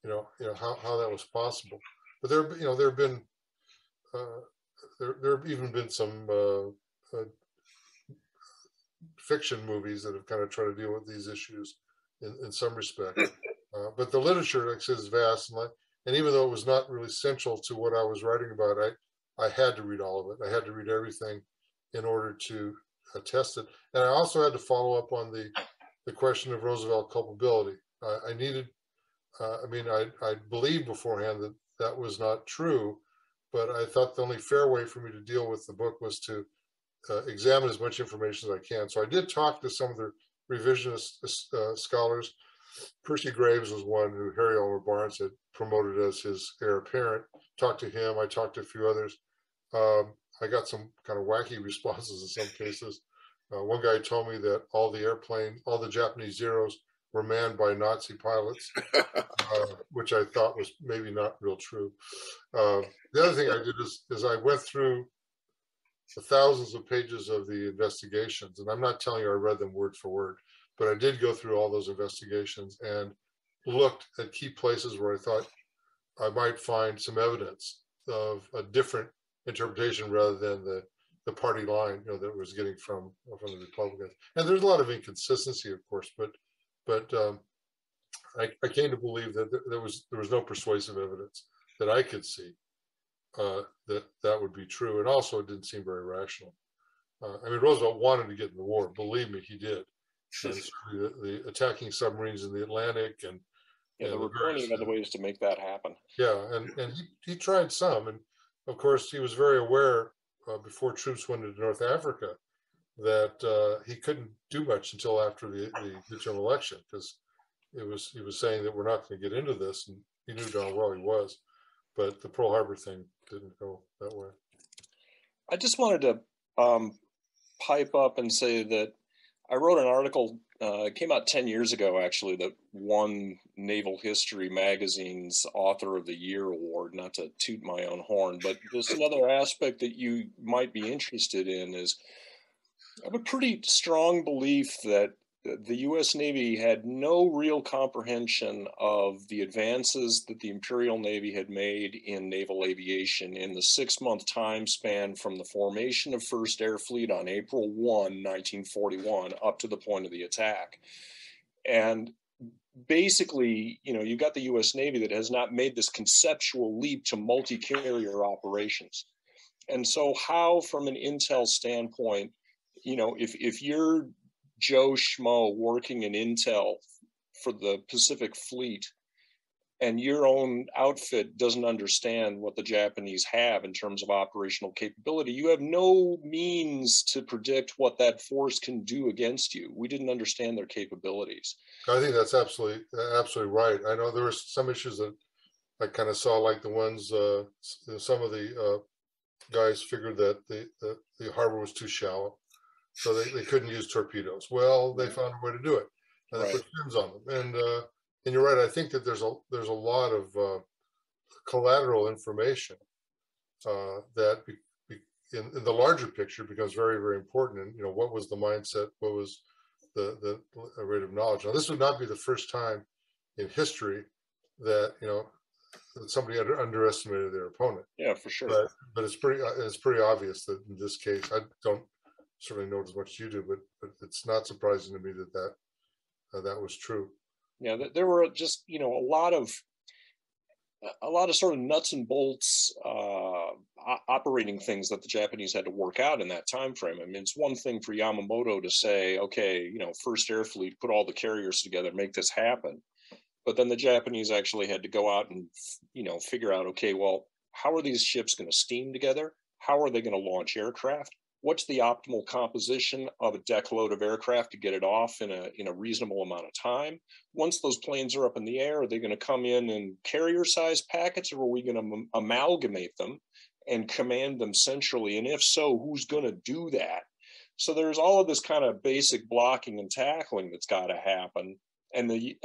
how that was possible. But there have been there have even been some fiction movies that have kind of tried to deal with these issues in some respect. But the literature, like I said, is vast, and even though it was not really central to what I was writing about, I had to read all of it. I had to read everything in order to test it, and I also had to follow up on the question of Roosevelt culpability. I needed, I believed beforehand that was not true, but I thought the only fair way for me to deal with the book was to examine as much information as I can. So I did talk to some of the revisionist scholars. Percy Graves was one who Harry Elmer Barnes had promoted as his heir apparent. Talked to him. I talked to a few others. I got some kind of wacky responses in some cases. One guy told me that all the Japanese Zeros were manned by Nazi pilots, which I thought was maybe not real true. The other thing I did is I went through the thousands of pages of the investigations, and I'm not telling you I read them word for word, but I did go through all those investigations and looked at key places where I thought I might find some evidence of a different interpretation rather than the party line, that it was getting from the Republicans. And there's a lot of inconsistency, of course, but I came to believe that there was no persuasive evidence that I could see that would be true. And also, it didn't seem very rational. I mean, Roosevelt wanted to get in the war. Believe me, he did. And the attacking submarines in the Atlantic and there were plenty of other ways to make that happen. Yeah, and he tried some, and of course he was very aware before troops went into North Africa that he couldn't do much until after the midterm election, because he was saying that we're not going to get into this, and he knew darn well he was, but the Pearl Harbor thing didn't go that way. I just wanted to pipe up and say that I wrote an article, it came out 10 years ago, actually, that won Naval History Magazine's Author of the Year award, not to toot my own horn, but just another aspect that you might be interested in is I have a pretty strong belief that the U.S. Navy had no real comprehension of the advances that the Imperial Navy had made in naval aviation in the 6-month time span from the formation of First Air Fleet on April 1, 1941, up to the point of the attack. And basically, you got the U.S. Navy that has not made this conceptual leap to multi-carrier operations. And so how, from an intel standpoint, if you're Joe Schmo working in intel for the Pacific Fleet and your own outfit doesn't understand what the Japanese have in terms of operational capability, you have no means to predict what that force can do against you. We didn't understand their capabilities. I think that's absolutely right. I know there were some issues that I kind of saw, like the ones some of the guys figured that the harbor was too shallow, so they couldn't use torpedoes. Well, they found a way to do it, and they put fins on them. And you're right. I think that there's a lot of collateral information that in the larger picture becomes very, very important. And what was the mindset? What was the rate of knowledge? Now, this would not be the first time in history that that somebody underestimated their opponent. Yeah, for sure. But it's pretty obvious that in this case, I don't certainly know as much as you do, but it's not surprising to me that was true. Yeah, there were just a lot of sort of nuts and bolts operating things that the Japanese had to work out in that time frame. I mean, it's one thing for Yamamoto to say, okay, First Air Fleet, put all the carriers together, make this happen. But then the Japanese actually had to go out and figure out, okay, well, how are these ships going to steam together? How are they going to launch aircraft? What's the optimal composition of a deck load of aircraft to get it off in a reasonable amount of time? Once those planes are up in the air, are they going to come in carrier-sized packets, or are we going to amalgamate them and command them centrally? And if so, who's going to do that? So there's all of this kind of basic blocking and tackling that's got to happen. And the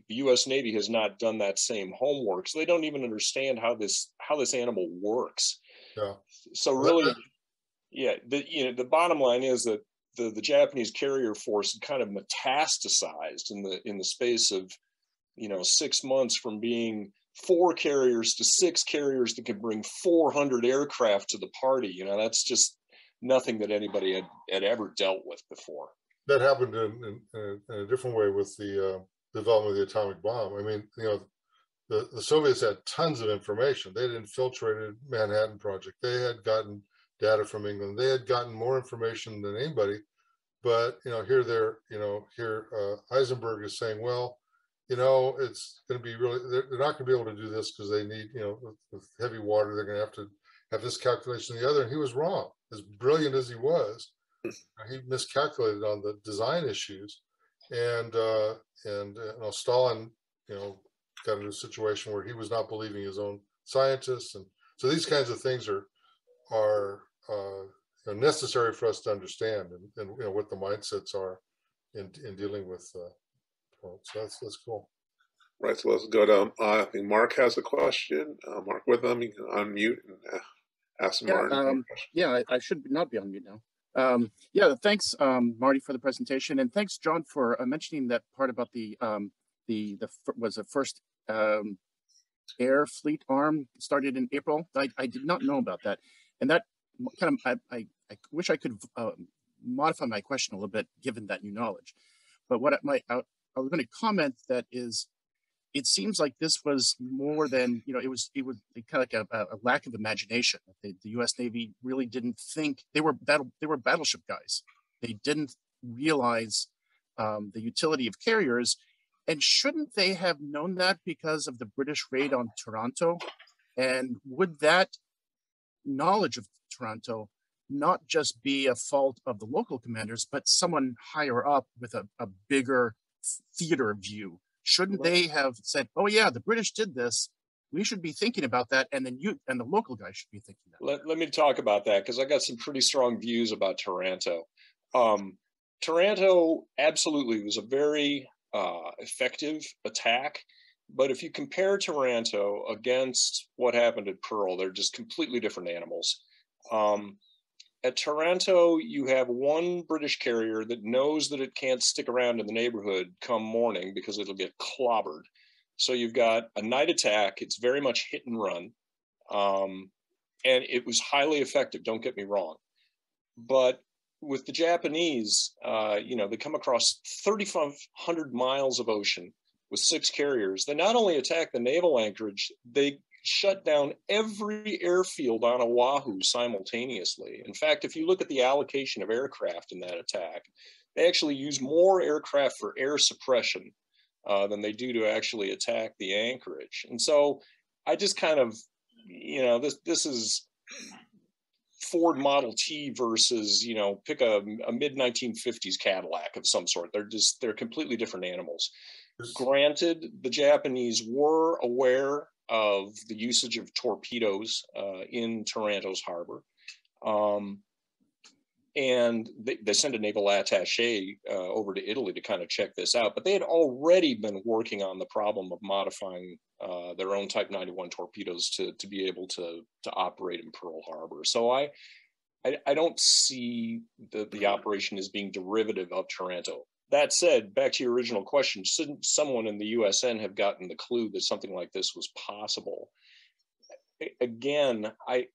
U.S. Navy has not done that same homework, so they don't even understand how this animal works. Yeah. So really. Yeah, the bottom line is that the Japanese carrier force had kind of metastasized in the space of 6 months, from being 4 carriers to 6 carriers that can bring 400 aircraft to the party. That's just nothing that anybody had ever dealt with before. That happened in a different way with the development of the atomic bomb. I mean, the Soviets had tons of information. They had infiltrated Manhattan Project. They had gotten data from England. They had gotten more information than anybody, but here Eisenberg is saying, well, it's going to be really, they're not going to be able to do this because they need, with heavy water, they're going to have this calculation and the other. And he was wrong. As brilliant as he was, he miscalculated on the design issues, and Stalin, got into a situation where he was not believing his own scientists, and so these kinds of things are necessary for us to understand, and what the mindsets are in dealing with. So that's cool. Right, so let's go to, I think Mark has a question. Mark with them, you can unmute and ask Martin. I should not be on mute now. Thanks, Marty, for the presentation, and thanks, John, for mentioning that part about the first air fleet arm started in April. I did not know about that, and that kind of I wish I could modify my question a little bit given that new knowledge. But what I was going to comment that is, it seems like this was more than, it was kind of like a lack of imagination. The U.S. Navy really didn't think they were battleship guys. They didn't realize the utility of carriers, and shouldn't they have known that because of the British raid on Toronto? And would that knowledge of Toronto not just be a fault of the local commanders, but someone higher up with a bigger theater view? Shouldn't they have said, "Oh yeah, the British did this. We should be thinking about that," and then the local guys should be thinking that. Let me talk about that, because I got some pretty strong views about Taranto. Taranto absolutely was a very effective attack, but if you compare Taranto against what happened at Pearl, they're just completely different animals. At Taranto, you have one British carrier that knows that it can't stick around in the neighborhood come morning because it'll get clobbered. So you've got a night attack. It's very much hit and run. And it was highly effective, don't get me wrong. But with the Japanese, they come across 3,500 miles of ocean with 6 carriers. They not only attack the naval anchorage, they shut down every airfield on Oahu simultaneously. In fact, if you look at the allocation of aircraft in that attack, they actually use more aircraft for air suppression than they do to actually attack the anchorage. And so I just kind of, this is Ford Model T versus, pick a mid-1950s Cadillac of some sort. They're completely different animals. Granted, the Japanese were aware of the usage of torpedoes in Taranto's harbor. And they sent a naval attaché over to Italy to kind of check this out. But they had already been working on the problem of modifying their own Type 91 torpedoes to be able to operate in Pearl Harbor. So I don't see the operation as being derivative of Taranto. That said, back to your original question, shouldn't someone in the USN have gotten the clue that something like this was possible? Again, I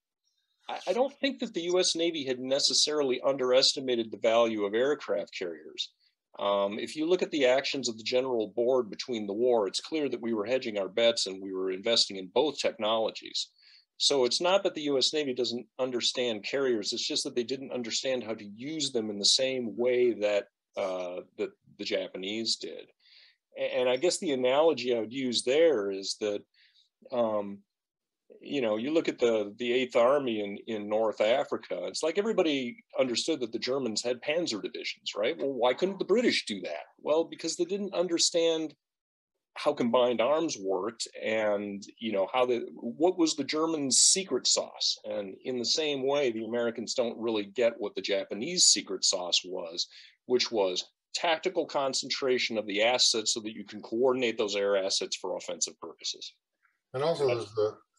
don't think that the U.S. Navy had necessarily underestimated the value of aircraft carriers. If you look at the actions of the General Board between the war, it's clear that we were hedging our bets and we were investing in both technologies. So it's not that the U.S. Navy doesn't understand carriers, it's just that they didn't understand how to use them in the same way that the Japanese did. And I guess the analogy I would use there is that, you look at the 8th Army in North Africa, it's like everybody understood that the Germans had panzer divisions, right? Well, why couldn't the British do that? Well, because they didn't understand how combined arms worked and, what was the Germans' secret sauce. And in the same way, the Americans don't really get what the Japanese secret sauce was, which was tactical concentration of the assets so that you can coordinate those air assets for offensive purposes. And also there's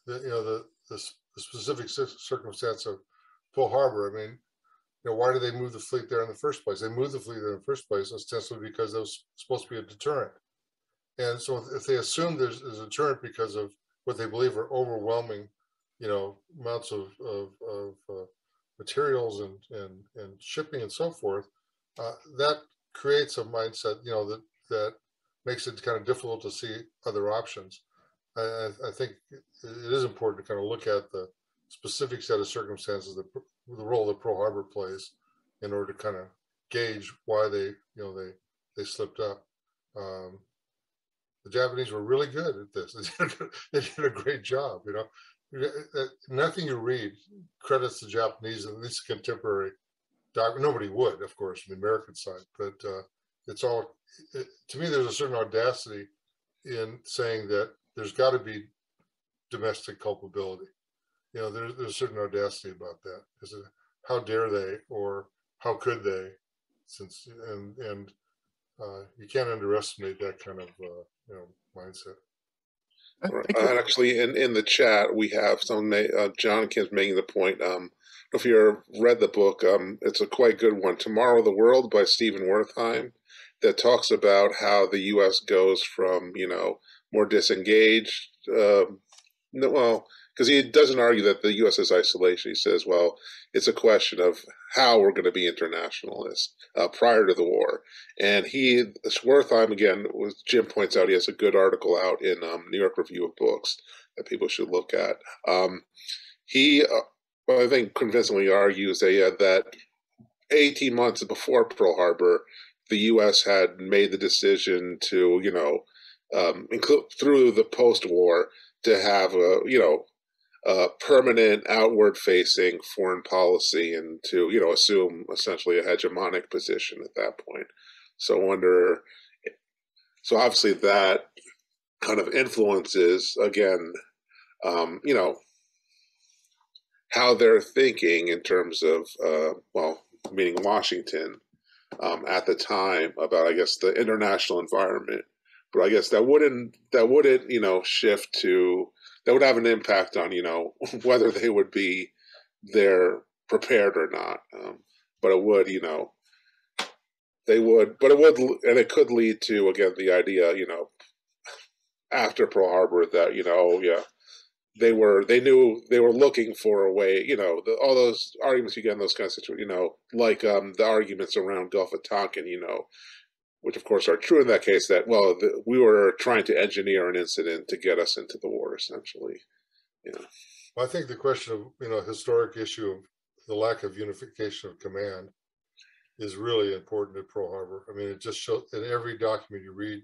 the specific circumstance of Pearl Harbor. I mean, why did they move the fleet there in the first place? They moved the fleet there in the first place ostensibly because it was supposed to be a deterrent. And so if they assume there's a deterrent because of what they believe are overwhelming, amounts of materials and shipping and so forth, that creates a mindset, that makes it kind of difficult to see other options. I think it is important to kind of look at the specific set of circumstances, the role that Pearl Harbor plays, in order to kind of gauge why they slipped up. The Japanese were really good at this. They did a great job. Nothing you read credits the Japanese, at least contemporary. Nobody would, of course, from the American side, but it's all, to me, there's a certain audacity in saying that there's got to be domestic culpability. You know, there's a certain audacity about that. How dare they, or how could they? Since and you can't underestimate that kind of mindset. Actually, in the chat, we have John Kim's making the point. I don't know if you read the book. It's a quite good one, Tomorrow the World by Stephen Wertheim, that talks about how the U.S. goes from, more disengaged. Because he doesn't argue that the U.S. is isolation. He says, well, it's a question of how we're going to be internationalists prior to the war. And Wertheim, again, Jim points out, he has a good article out in New York Review of Books that people should look at. He, I think, convincingly argues that 18 months before Pearl Harbor, the U.S. had made the decision to, include through the post-war, to have a permanent outward-facing foreign policy and to, assume essentially a hegemonic position at that point. So obviously that kind of influences, again, how they're thinking in terms of, meaning Washington at the time about, I guess, the international environment. But I guess that wouldn't shift to, that would have an impact on, whether they would be there prepared or not. But it would, they would, but it would, and it could lead to, again, the idea, after Pearl Harbor that, they knew they were looking for a way, all those arguments you get in those kinds of situations, like the arguments around Gulf of Tonkin, which of course are true in that case, that, we were trying to engineer an incident to get us into the war, essentially. Well, I think the question of, historic issue of the lack of unification of command is really important at Pearl Harbor. I mean, it just shows in every document you read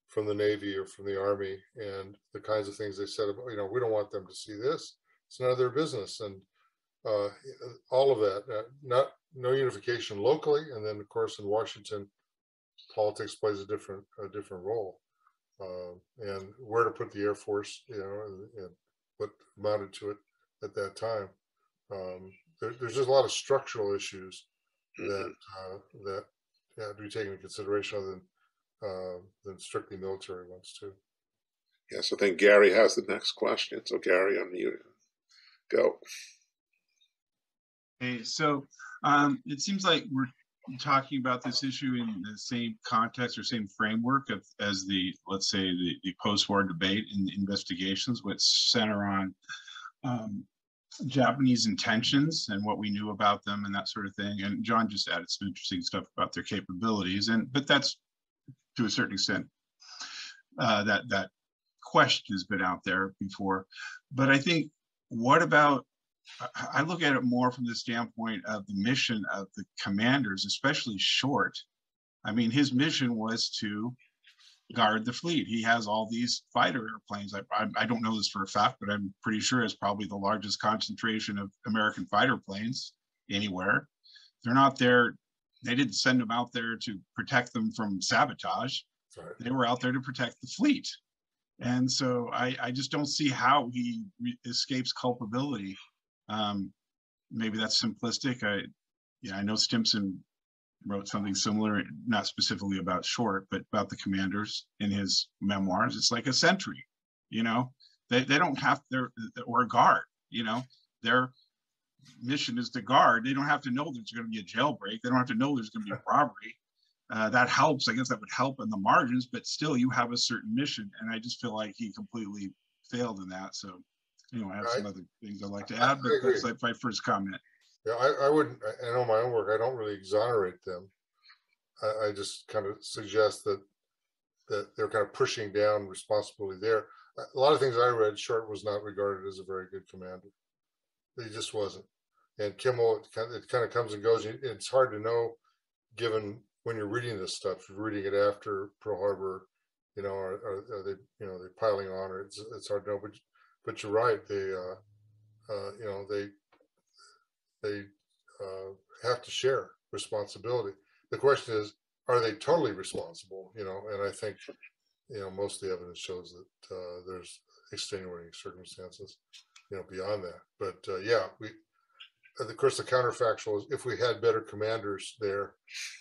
from the Navy or from the Army, and the kinds of things they said about, we don't want them to see this. It's none of their business. And all of that, no unification locally. And then of course in Washington, politics plays a different role, and where to put the Air Force, and what amounted to it at that time. There's just a lot of structural issues that have to be taken into consideration other than strictly military ones too. Yes, I think Gary has the next question. So Gary, unmute. Go. Hey, so it seems like we're talking about this issue in the same context or same framework as the, let's say, the post-war debate and investigations, which center on Japanese intentions and what we knew about them and that sort of thing. And John just added some interesting stuff about their capabilities, but that's to a certain extent that question has been out there before. But I think, what about, I look at it more from the standpoint of the mission of the commanders, especially Short. I mean, his mission was to guard the fleet. He has all these fighter airplanes. I don't know this for a fact, but I'm pretty sure it's probably the largest concentration of American fighter planes anywhere. They're not there. They didn't send them out there to protect them from sabotage. Right. They were out there to protect the fleet. And so I just don't see how he escapes culpability. Maybe that's simplistic. I know Stimson wrote something similar, not specifically about Short, but about the commanders in his memoirs. It's like a sentry, they don't have or a guard, their mission is to guard. They don't have to know there's going to be a jailbreak. They don't have to know there's going to be a robbery. That helps. I guess that would help in the margins, but still you have a certain mission. And I just feel like he completely failed in that. So, I have some other things I'd like to add, but that's like my first comment. Yeah, I wouldn't, I know my own work, I don't really exonerate them. I just kind of suggest that they're kind of pushing down responsibility there. A lot of things I read, Short was not regarded as a very good commander. He just wasn't. And Kimmel, it kind of comes and goes. It's hard to know, given when you're reading this stuff, if you're reading it after Pearl Harbor, are they, they're piling on, or it's hard to know. But you're right. They have to share responsibility. The question is, are they totally responsible? You know, and I think, you know, most of the evidence shows that there's extenuating circumstances, you know, beyond that. But yeah, of course, the counterfactual is if we had better commanders there,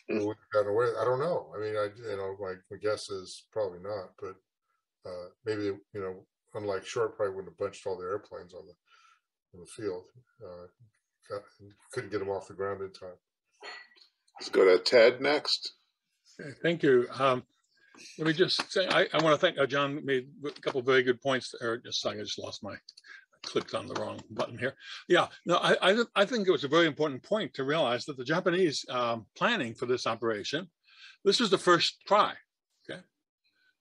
we would have gotten away. I don't know. I mean, you know, my guess is probably not, but maybe, you know, unlike Short, probably wouldn't have bunched all the airplanes on the field. Couldn't get them off the ground in time. Let's go to Ted next. Okay, thank you. Let me just say, I want to thank John made a couple of very good points there. Just I just lost my, clicked on the wrong button here. Yeah, no, I think it was a very important point to realize that the Japanese planning for this operation, this was the first try. Okay,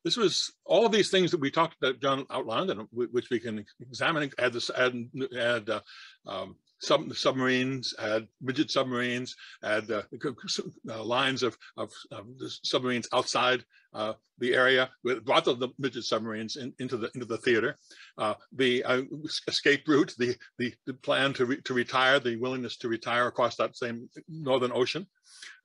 this was all of these things that we talked, that John outlined, and which we can examine. Add submarines, add midget submarines, add lines of submarines outside the area. We brought the midget submarines into the theater. The escape route, the plan to retire, the willingness to retire across that same Northern Ocean,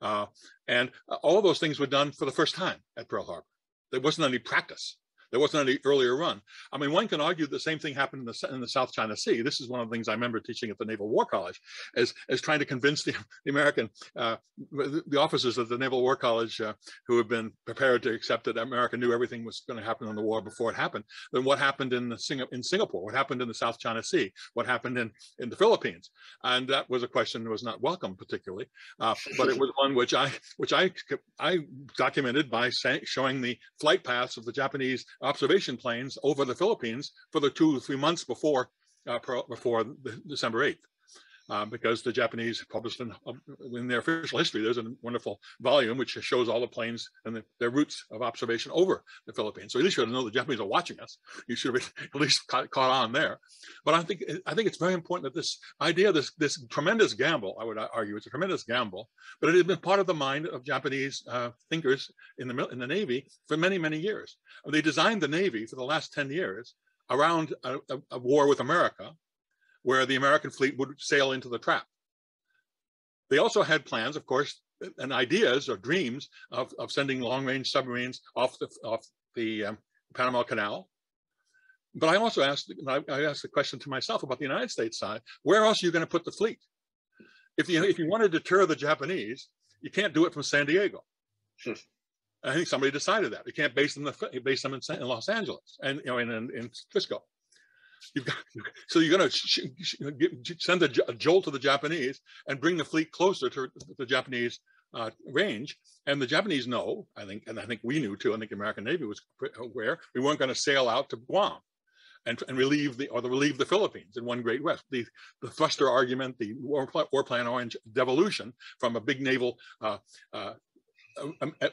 and all of those things were done for the first time at Pearl Harbor. There wasn't any practice. There wasn't any earlier run. I mean, one can argue the same thing happened in the South China Sea. This is one of the things I remember teaching at the Naval War College, as trying to convince the American, the officers of the Naval War College who had been prepared to accept that America knew everything was going to happen in the war before it happened. Then what happened in Singapore? What happened in the South China Sea? What happened in the Philippines? And that was a question that was not welcome particularly, but it was one which I documented by showing the flight paths of the Japanese observation planes over the Philippines for the 2 or 3 months before December 8th, because the Japanese published in their official history, there's a wonderful volume which shows all the planes and their routes of observation over the Philippines. So at least you know the Japanese are watching us. You should have at least caught on there. But I think it's very important that this idea, this tremendous gamble, I would argue, it's a tremendous gamble, but it has been part of the mind of Japanese thinkers in the Navy for many, many years. They designed the Navy for the last 10 years around a war with America, where the American fleet would sail into the trap. They also had plans, of course, and ideas or dreams of sending long-range submarines off the Panama Canal. But I also asked the question to myself about the United States side: where else are you going to put the fleet? If you want to deter the Japanese, you can't do it from San Diego. I think somebody decided that you can't base them in Los Angeles and in Frisco. So you're going to send a jolt to the Japanese and bring the fleet closer to the Japanese range. And the Japanese know, I think we knew too. I think the American Navy was aware we weren't going to sail out to Guam and relieve the Philippines in one great west. The thruster argument, the War Plan Orange devolution from a big naval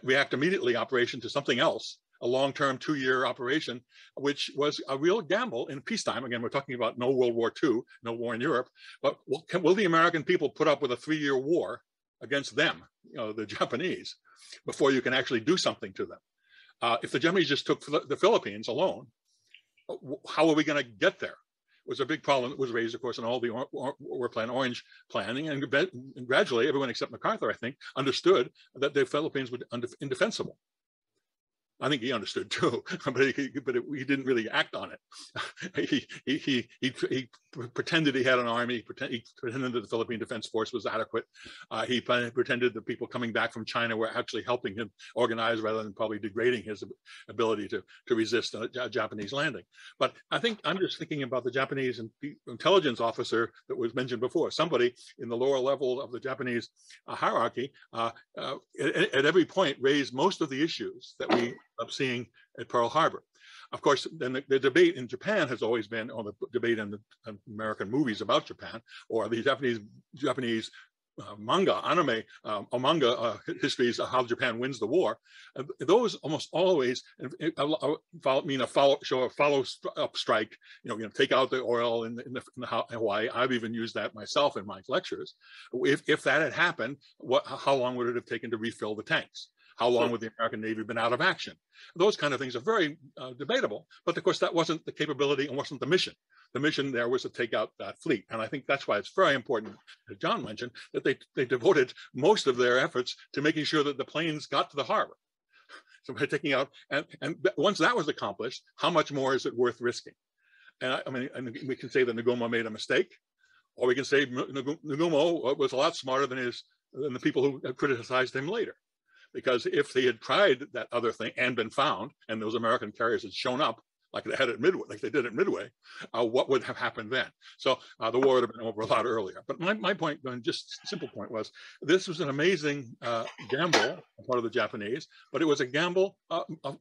react immediately operation to something else, a long-term 2-year operation, which was a real gamble in peacetime. Again, we're talking about no World War II, no war in Europe, but will the American people put up with a 3-year war against them, the Japanese, before you can actually do something to them? If the Japanese just took the Philippines alone, how are we going to get there? It was a big problem that was raised, of course, in all the War Plan Orange planning, and gradually everyone except MacArthur, I think, understood that the Philippines were indefensible. I think he understood too, but he didn't really act on it. He pretended he had an army. He pretended that the Philippine Defense Force was adequate. He pretended that people coming back from China were actually helping him organize rather than probably degrading his ability to resist a Japanese landing. But I think I'm just thinking about the Japanese intelligence officer that was mentioned before, somebody in the lower level of the Japanese hierarchy at every point raised most of the issues that we up seeing at Pearl Harbor. Of course, then the debate in Japan has always been, or the debate in the American movies about Japan, or the Japanese manga, anime, or manga histories of how Japan wins the war. Those almost always show a follow-up strike. Take out the oil in Hawaii. I've even used that myself in my lectures. If that had happened, how long would it have taken to refill the tanks? How long would the American Navy have been out of action? Those kind of things are very debatable. But of course, that wasn't the capability and wasn't the mission. The mission there was to take out that fleet. And I think that's why it's very important, as John mentioned, that they devoted most of their efforts to making sure that the planes got to the harbor. So by taking out, and once that was accomplished, how much more is it worth risking? And I mean, we can say that Nagumo made a mistake, or we can say Nagumo was a lot smarter than the people who criticized him later. Because if they had tried that other thing and been found, and those American carriers had shown up, like they had at Midway, like they did at Midway, what would have happened then? So the war would have been over a lot earlier. But my point, just simple point, was this was an amazing gamble on part of the Japanese, but it was a gamble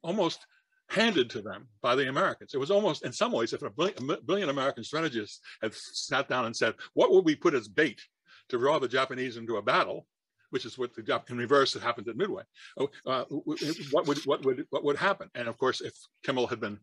almost handed to them by the Americans. It was almost, in some ways, if a brilliant American strategist had sat down and said, what would we put as bait to draw the Japanese into a battle, which is what in reverse that happened at Midway. What would happen? And of course, if Kimmel had been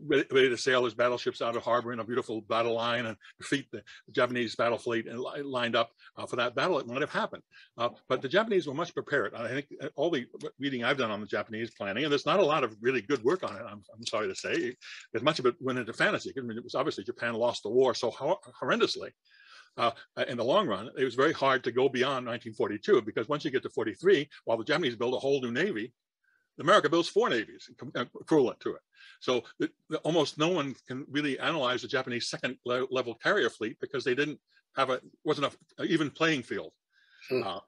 ready to sail his battleships out of harbor in a beautiful battle line and defeat the Japanese battle fleet and lined up for that battle, it might have happened. But the Japanese were much prepared. I think all the reading I've done on the Japanese planning, and there's not a lot of really good work on it, I'm sorry to say, as much of it went into fantasy. I mean, it was obviously Japan lost the war so horrendously. In the long run, it was very hard to go beyond 1942 because once you get to 43, while the Japanese build a whole new navy, America builds 4 navies equivalent to it. So almost no one can really analyze the Japanese second level carrier fleet because they didn't have wasn't an even playing field. So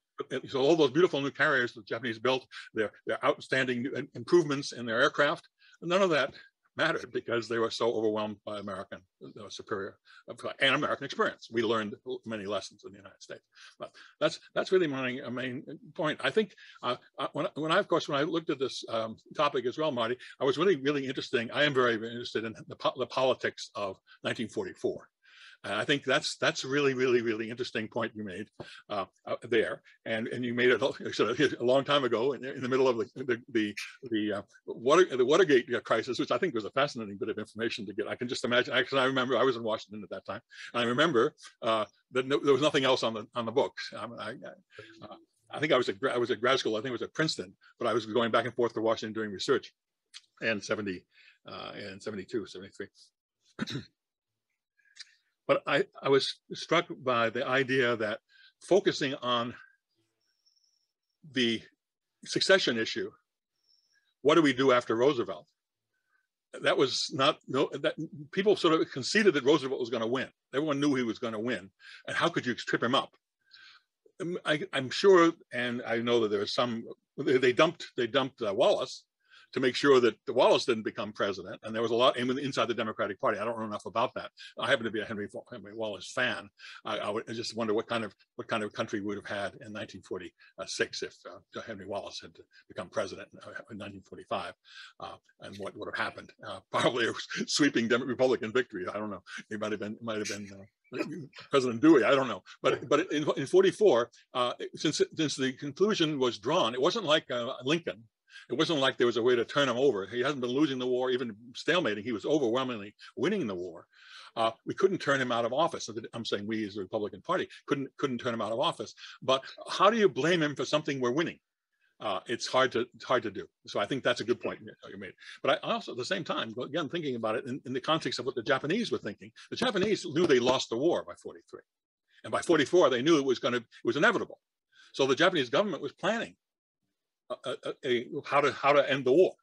all those beautiful new carriers the Japanese built, their outstanding improvements in their aircraft, none of that mattered because they were so overwhelmed by American superior and American experience. We learned many lessons in the United States. But that's really my main point. I think when I looked at this topic as well, Marty, I was really interested. I am very interested in the politics of 1944. And I think that's a really interesting point you made there, and you made it a long time ago in the middle of the Watergate crisis, which I think was a fascinating bit of information to get. I can just imagine. Actually, I remember I was in Washington at that time, and I remember that there was nothing else on the books. I think I was at grad school. I think it was at Princeton, but I was going back and forth to Washington doing research, in 72, 73. But I was struck by the idea that focusing on the succession issue, what do we do after Roosevelt? That was that people sort of conceded that Roosevelt was going to win. Everyone knew he was going to win. And how could you trip him up? I'm sure, and I know that there was they dumped Wallace to make sure that Wallace didn't become president. And there was a lot inside the Democratic Party. I don't know enough about that. I happen to be a Henry Wallace fan. I just wonder what kind of country we would have had in 1946 if Henry Wallace had become president in 1945, and what would have happened. Probably a sweeping Republican victory. I don't know. He might have been President Dewey. I don't know. But in 44, since the conclusion was drawn, it wasn't like Lincoln. It wasn't like there was a way to turn him over. He hasn't been losing the war, even stalemating. He was overwhelmingly winning the war. We couldn't turn him out of office. I'm saying we as the Republican Party couldn't turn him out of office. But how do you blame him for something we're winning? It's hard to do. So I think that's a good point you made. But I also, at the same time, again, thinking about it in the context of what the Japanese were thinking, the Japanese knew they lost the war by 43. And by 44, they knew it was inevitable. So the Japanese government was planning how to end the war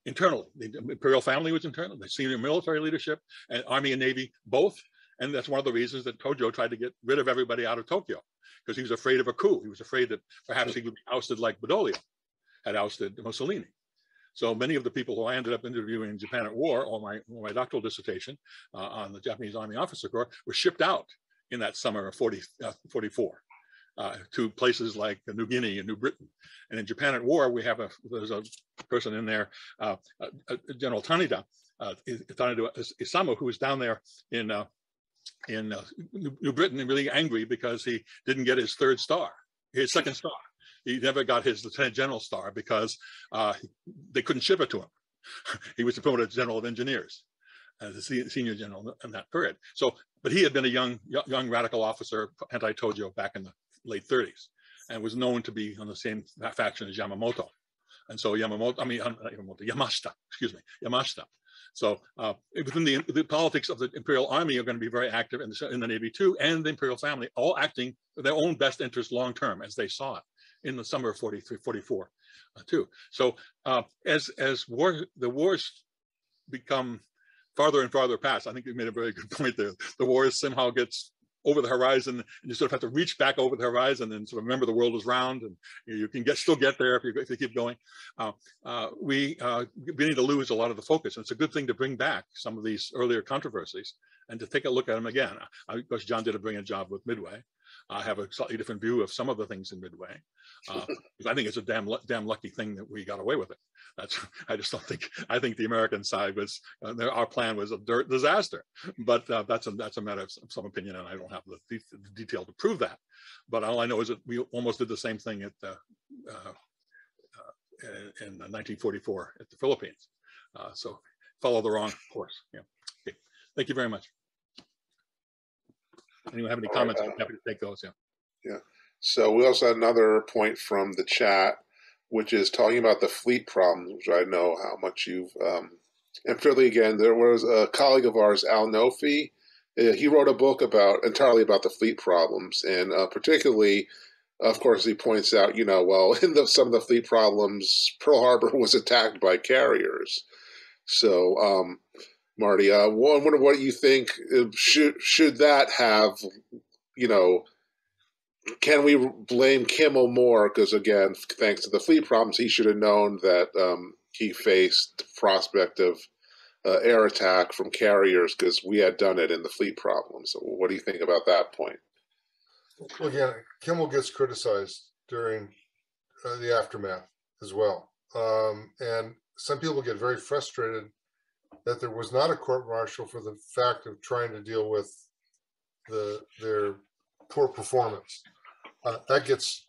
internally. The imperial family was internal, the senior military leadership, and Army and Navy both. And that's one of the reasons that Tojo tried to get rid of everybody out of Tokyo, because he was afraid of a coup. He was afraid that perhaps he would be ousted like Badoglio had ousted Mussolini. So many of the people who I ended up interviewing in Japan at War, or my doctoral dissertation on the Japanese Army Officer Corps, were shipped out in that summer of 44. To places like New Guinea and New Britain. And in Japan at War, there's a person in there, General Tanida Isamu, who was down there in New Britain and really angry because he didn't get his second star. He never got his Lieutenant General star because they couldn't ship it to him. He was promoted General of Engineers, as a senior general in that period. So, but he had been a young radical officer, anti-Tojo, back in the late 30s. and was known to be on the same faction as Yamamoto. And so Yamashita, excuse me, Yamashita. So within the politics of the Imperial Army are going to be very active in the Navy too, and the Imperial family, all acting for their own best interest long term as they saw it in the summer of 43, 44 too. So as the wars become farther and farther past, I think you made a very good point there. The wars somehow gets over the horizon, and you sort of have to reach back over the horizon and sort of remember the world is round, and you can still get there if you keep going. We need to lose a lot of the focus, and it's a good thing to bring back some of these earlier controversies and to take a look at them again. Of course, John did a brilliant job with Midway. I have a slightly different view of some of the things in Midway. I think it's a damn lucky thing that we got away with it. I just don't think. I think the American side was our plan was a disaster. But that's a matter of some opinion, and I don't have the detail to prove that. But all I know is that we almost did the same thing in 1944 at the Philippines. So follow the wrong course. Yeah. Okay. Thank you very much. Anyone have any comments? I'm happy to take those. Yeah. Yeah. So we also had another point from the chat, which is talking about the fleet problems, which I know how much you've. And particularly, again, there was a colleague of ours, Al Nofi. He wrote a book entirely about the fleet problems, and particularly, of course, he points out, well, in some of the fleet problems, Pearl Harbor was attacked by carriers. So, Marty, I wonder what you think. Should that have, can we blame Kimmel more? Because again, thanks to the fleet problems, he should have known that he faced the prospect of air attack from carriers because we had done it in the fleet problems. So what do you think about that point? Well, again, Kimmel gets criticized during the aftermath as well. And some people get very frustrated that there was not a court-martial for the fact of trying to deal with their poor performance. That gets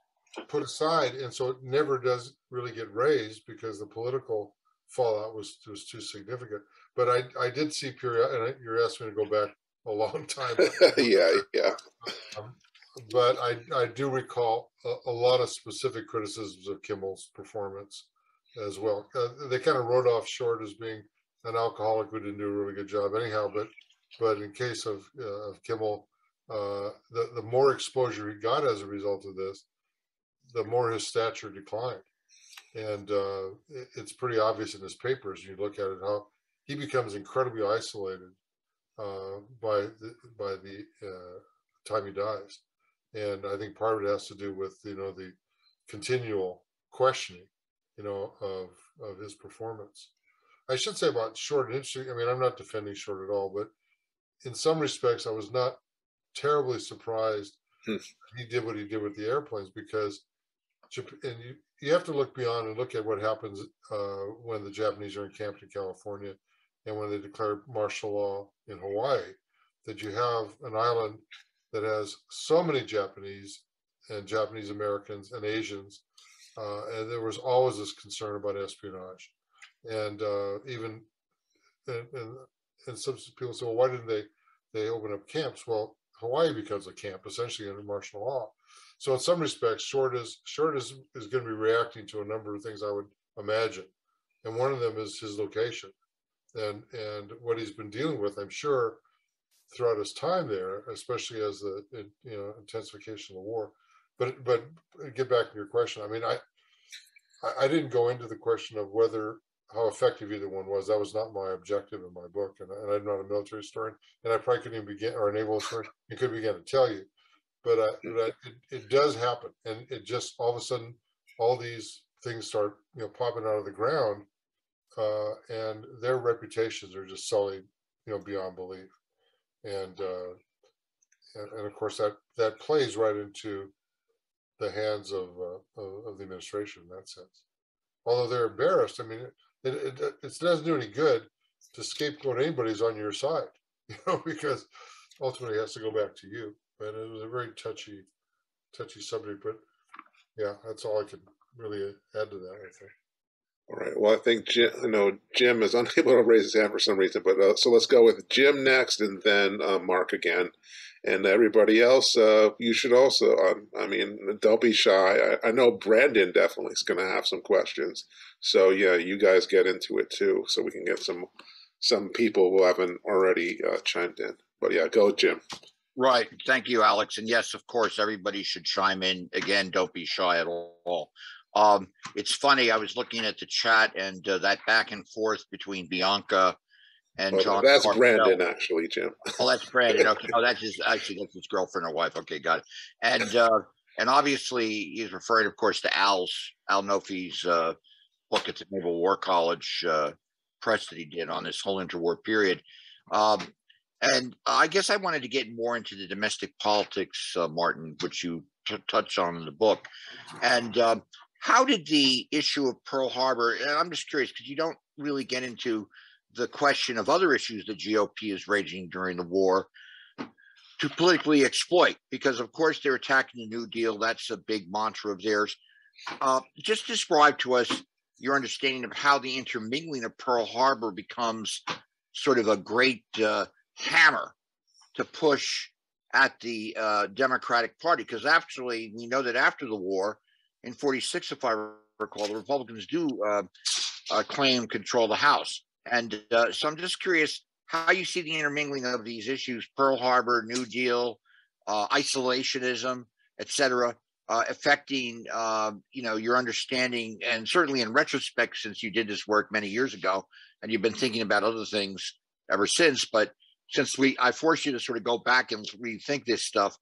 put aside, and so it never does really get raised because the political fallout was too significant. But I did see and you're asking me to go back a long time. Yeah. But I do recall a lot of specific criticisms of Kimmel's performance as well. They kind of wrote off Short as being an alcoholic who didn't do a really good job anyhow. But in case of Kimmel, the more exposure he got as a result of this, the more his stature declined. And it's pretty obvious in his papers. You look at it, how he becomes incredibly isolated by the time he dies. And I think part of it has to do with the continual questioning of his performance. I should say about Short, interesting. I mean, I'm not defending Short at all, but in some respects, I was not terribly surprised he did what he did with the airplanes, because you have to look beyond and look at what happens when the Japanese are encamped in California and when they declare martial law in Hawaii, that you have an island that has so many Japanese and Japanese Americans and Asians, and there was always this concern about espionage. And even and some people say, well, why didn't they open up camps? Well, Hawaii becomes a camp essentially under martial law. So in some respects, Short is going to be reacting to a number of things, I would imagine, and one of them is his location and what he's been dealing with, I'm sure, throughout his time there, especially as the intensification of the war. But get back to your question. I mean, I didn't go into the question of how effective either one was. That was not my objective in my book, and I'm not a military historian, and I probably couldn't even begin, or a naval historian, I couldn't begin to tell you. But it does happen, and it just all of a sudden, all these things start popping out of the ground, and their reputations are just sullied, beyond belief, and of course that plays right into the hands of the administration in that sense. Although they're embarrassed, I mean, it doesn't do any good to scapegoat anybody who's on your side, because ultimately it has to go back to you. But it was a very touchy subject. But yeah, that's all I could really add to that, I think. All right. Well, I think Jim is unable to raise his hand for some reason, but so let's go with Jim next, and then Mark again, and everybody else. You should also. I mean, don't be shy. I know Brandon definitely is going to have some questions. So yeah, you guys get into it too, so we can get some people who haven't already chimed in. But yeah, go Jim. Right. Thank you, Alex. And yes, of course, everybody should chime in. Again, don't be shy at all. It's funny. I was looking at the chat and that back and forth between Bianca and John. That's Brandon, actually, Jim. Oh, that's Brandon. Okay. Oh, that's his girlfriend or wife. Okay, got it. And obviously, he's referring, of course, to Al Nofi's book at the Naval War College press that he did on this whole interwar period. And I guess I wanted to get more into the domestic politics, Martin, which you touched on in the book. And how did the issue of Pearl Harbor, and I'm just curious, because you don't really get into the question of other issues the GOP is raging during the war to politically exploit, because of course they're attacking the New Deal. That's a big mantra of theirs. Just describe to us your understanding of how the intermingling of Pearl Harbor becomes sort of a great hammer to push at the Democratic Party, because actually we know that after the war in 46, if I recall, the Republicans do claim control of the House. And so I'm just curious how you see the intermingling of these issues, Pearl Harbor, New Deal, isolationism, et cetera, affecting, your understanding, and certainly in retrospect, since you did this work many years ago, and you've been thinking about other things ever since. But since I forced you to sort of go back and rethink this stuff,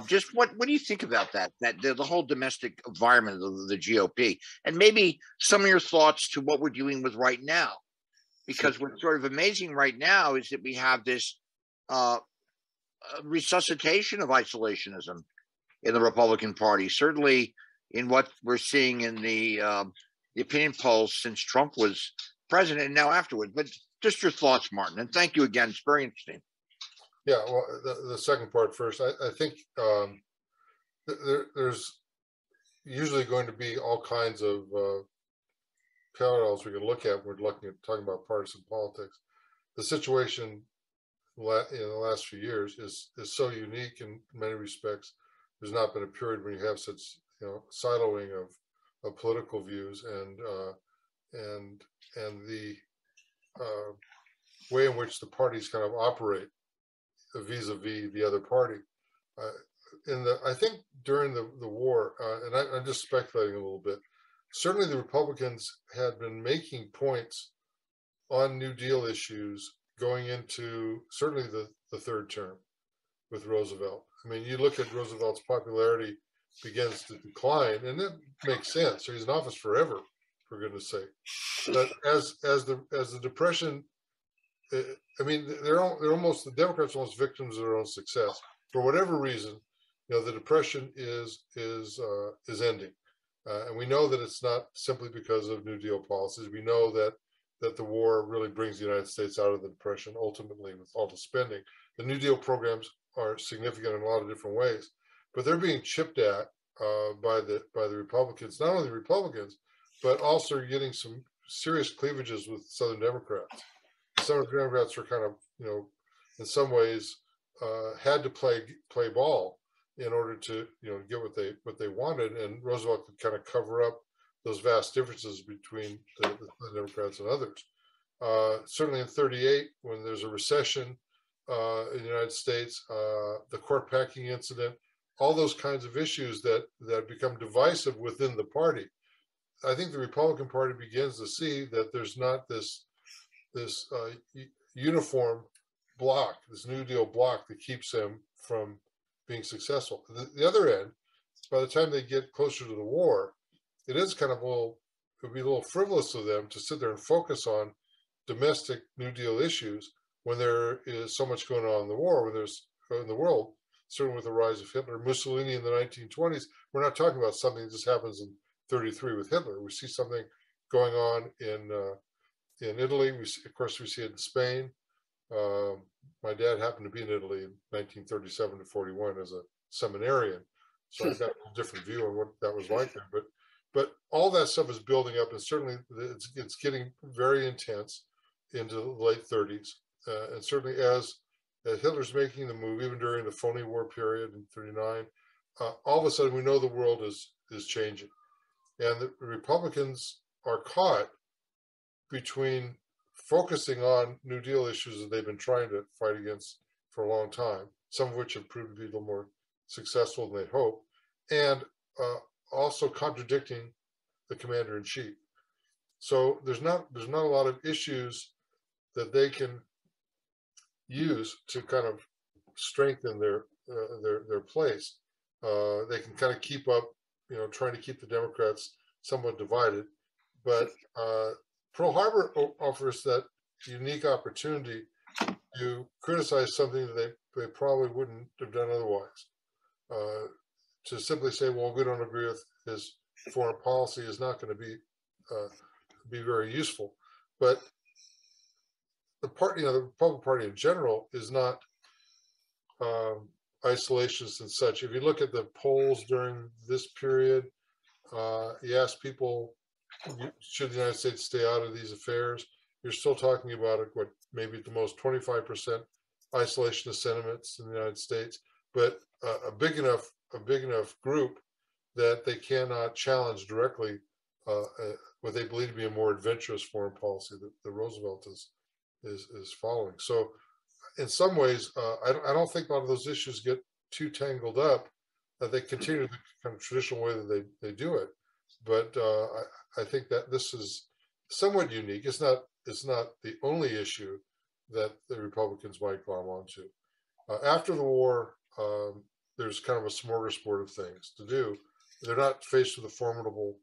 just what do you think about that the whole domestic environment of the GOP, and maybe some of your thoughts to what we're dealing with right now? Because what's sort of amazing right now is that we have this resuscitation of isolationism in the Republican Party, certainly in what we're seeing in the opinion polls since Trump was president and now afterward. But just your thoughts, Martin, and thank you again. It's very interesting. Yeah, well, the second part first. I think there's usually going to be all kinds of parallels we can look at when we're talking about partisan politics. The situation in the last few years is so unique in many respects. There's not been a period when you have such siloing of political views and the way in which the parties kind of operate vis-a-vis the other party. I think during the war, and I'm just speculating a little bit, certainly the Republicans had been making points on New Deal issues going into certainly the third term with Roosevelt. I mean, you look at Roosevelt's popularity begins to decline, and it makes sense. So he's in office forever, for goodness sake. But as the Depression, I mean, the Democrats are almost victims of their own success. For whatever reason, the Depression is ending. And we know that it's not simply because of New Deal policies. We know that the war really brings the United States out of the Depression, ultimately, with all the spending. The New Deal programs are significant in a lot of different ways, but they're being chipped at by the Republicans, not only the Republicans, but also getting some serious cleavages with Southern Democrats. Southern Democrats were kind of, in some ways, had to play ball in order to, get what they wanted, and Roosevelt could kind of cover up those vast differences between the Democrats and others. Certainly in '38, when there's a recession in the United States, the court packing incident, all those kinds of issues that become divisive within the party. I think the Republican Party begins to see that there's not this uniform block, this New Deal block that keeps them from being successful. The other end, by the time they get closer to the war, it is kind of it would be a little frivolous of them to sit there and focus on domestic New Deal issues when there is so much going on in the war, when there's in the world, certainly with the rise of Hitler, Mussolini in the 1920s. We're not talking about something that just happens in '33 with Hitler. We see something going on in Italy. We see it in Spain. My dad happened to be in Italy in 1937 to 41 as a seminarian, so I've got a different view on what that was like there. But all that stuff is building up, and certainly it's getting very intense into the late 30s. And certainly as Hitler's making the move, even during the phony war period in 39, all of a sudden we know the world is changing. And the Republicans are caught between focusing on New Deal issues that they've been trying to fight against for a long time, some of which have proved to be a little more successful than they hoped, and also contradicting the commander-in-chief. So there's not a lot of issues that they can use to kind of strengthen their place. They can kind of keep up, trying to keep the Democrats somewhat divided. But Pearl Harbor offers that unique opportunity to criticize something that they probably wouldn't have done otherwise. To simply say, well, we don't agree with his foreign policy is not going to be very useful. But the party, the Republican Party in general, is not isolationist and such. If you look at the polls during this period, you ask people, should the United States stay out of these affairs? You're still talking about what maybe at the most 25% isolationist sentiments in the United States, but a big enough group that they cannot challenge directly what they believe to be a more adventurous foreign policy that Roosevelt is following. So in some ways, I don't think a lot of those issues get too tangled up. They continue the kind of traditional way that they do it. But I think that this is somewhat unique. It's not the only issue that the Republicans might glom onto. After the war, there's kind of a smorgasbord of things to do. They're not faced with a formidable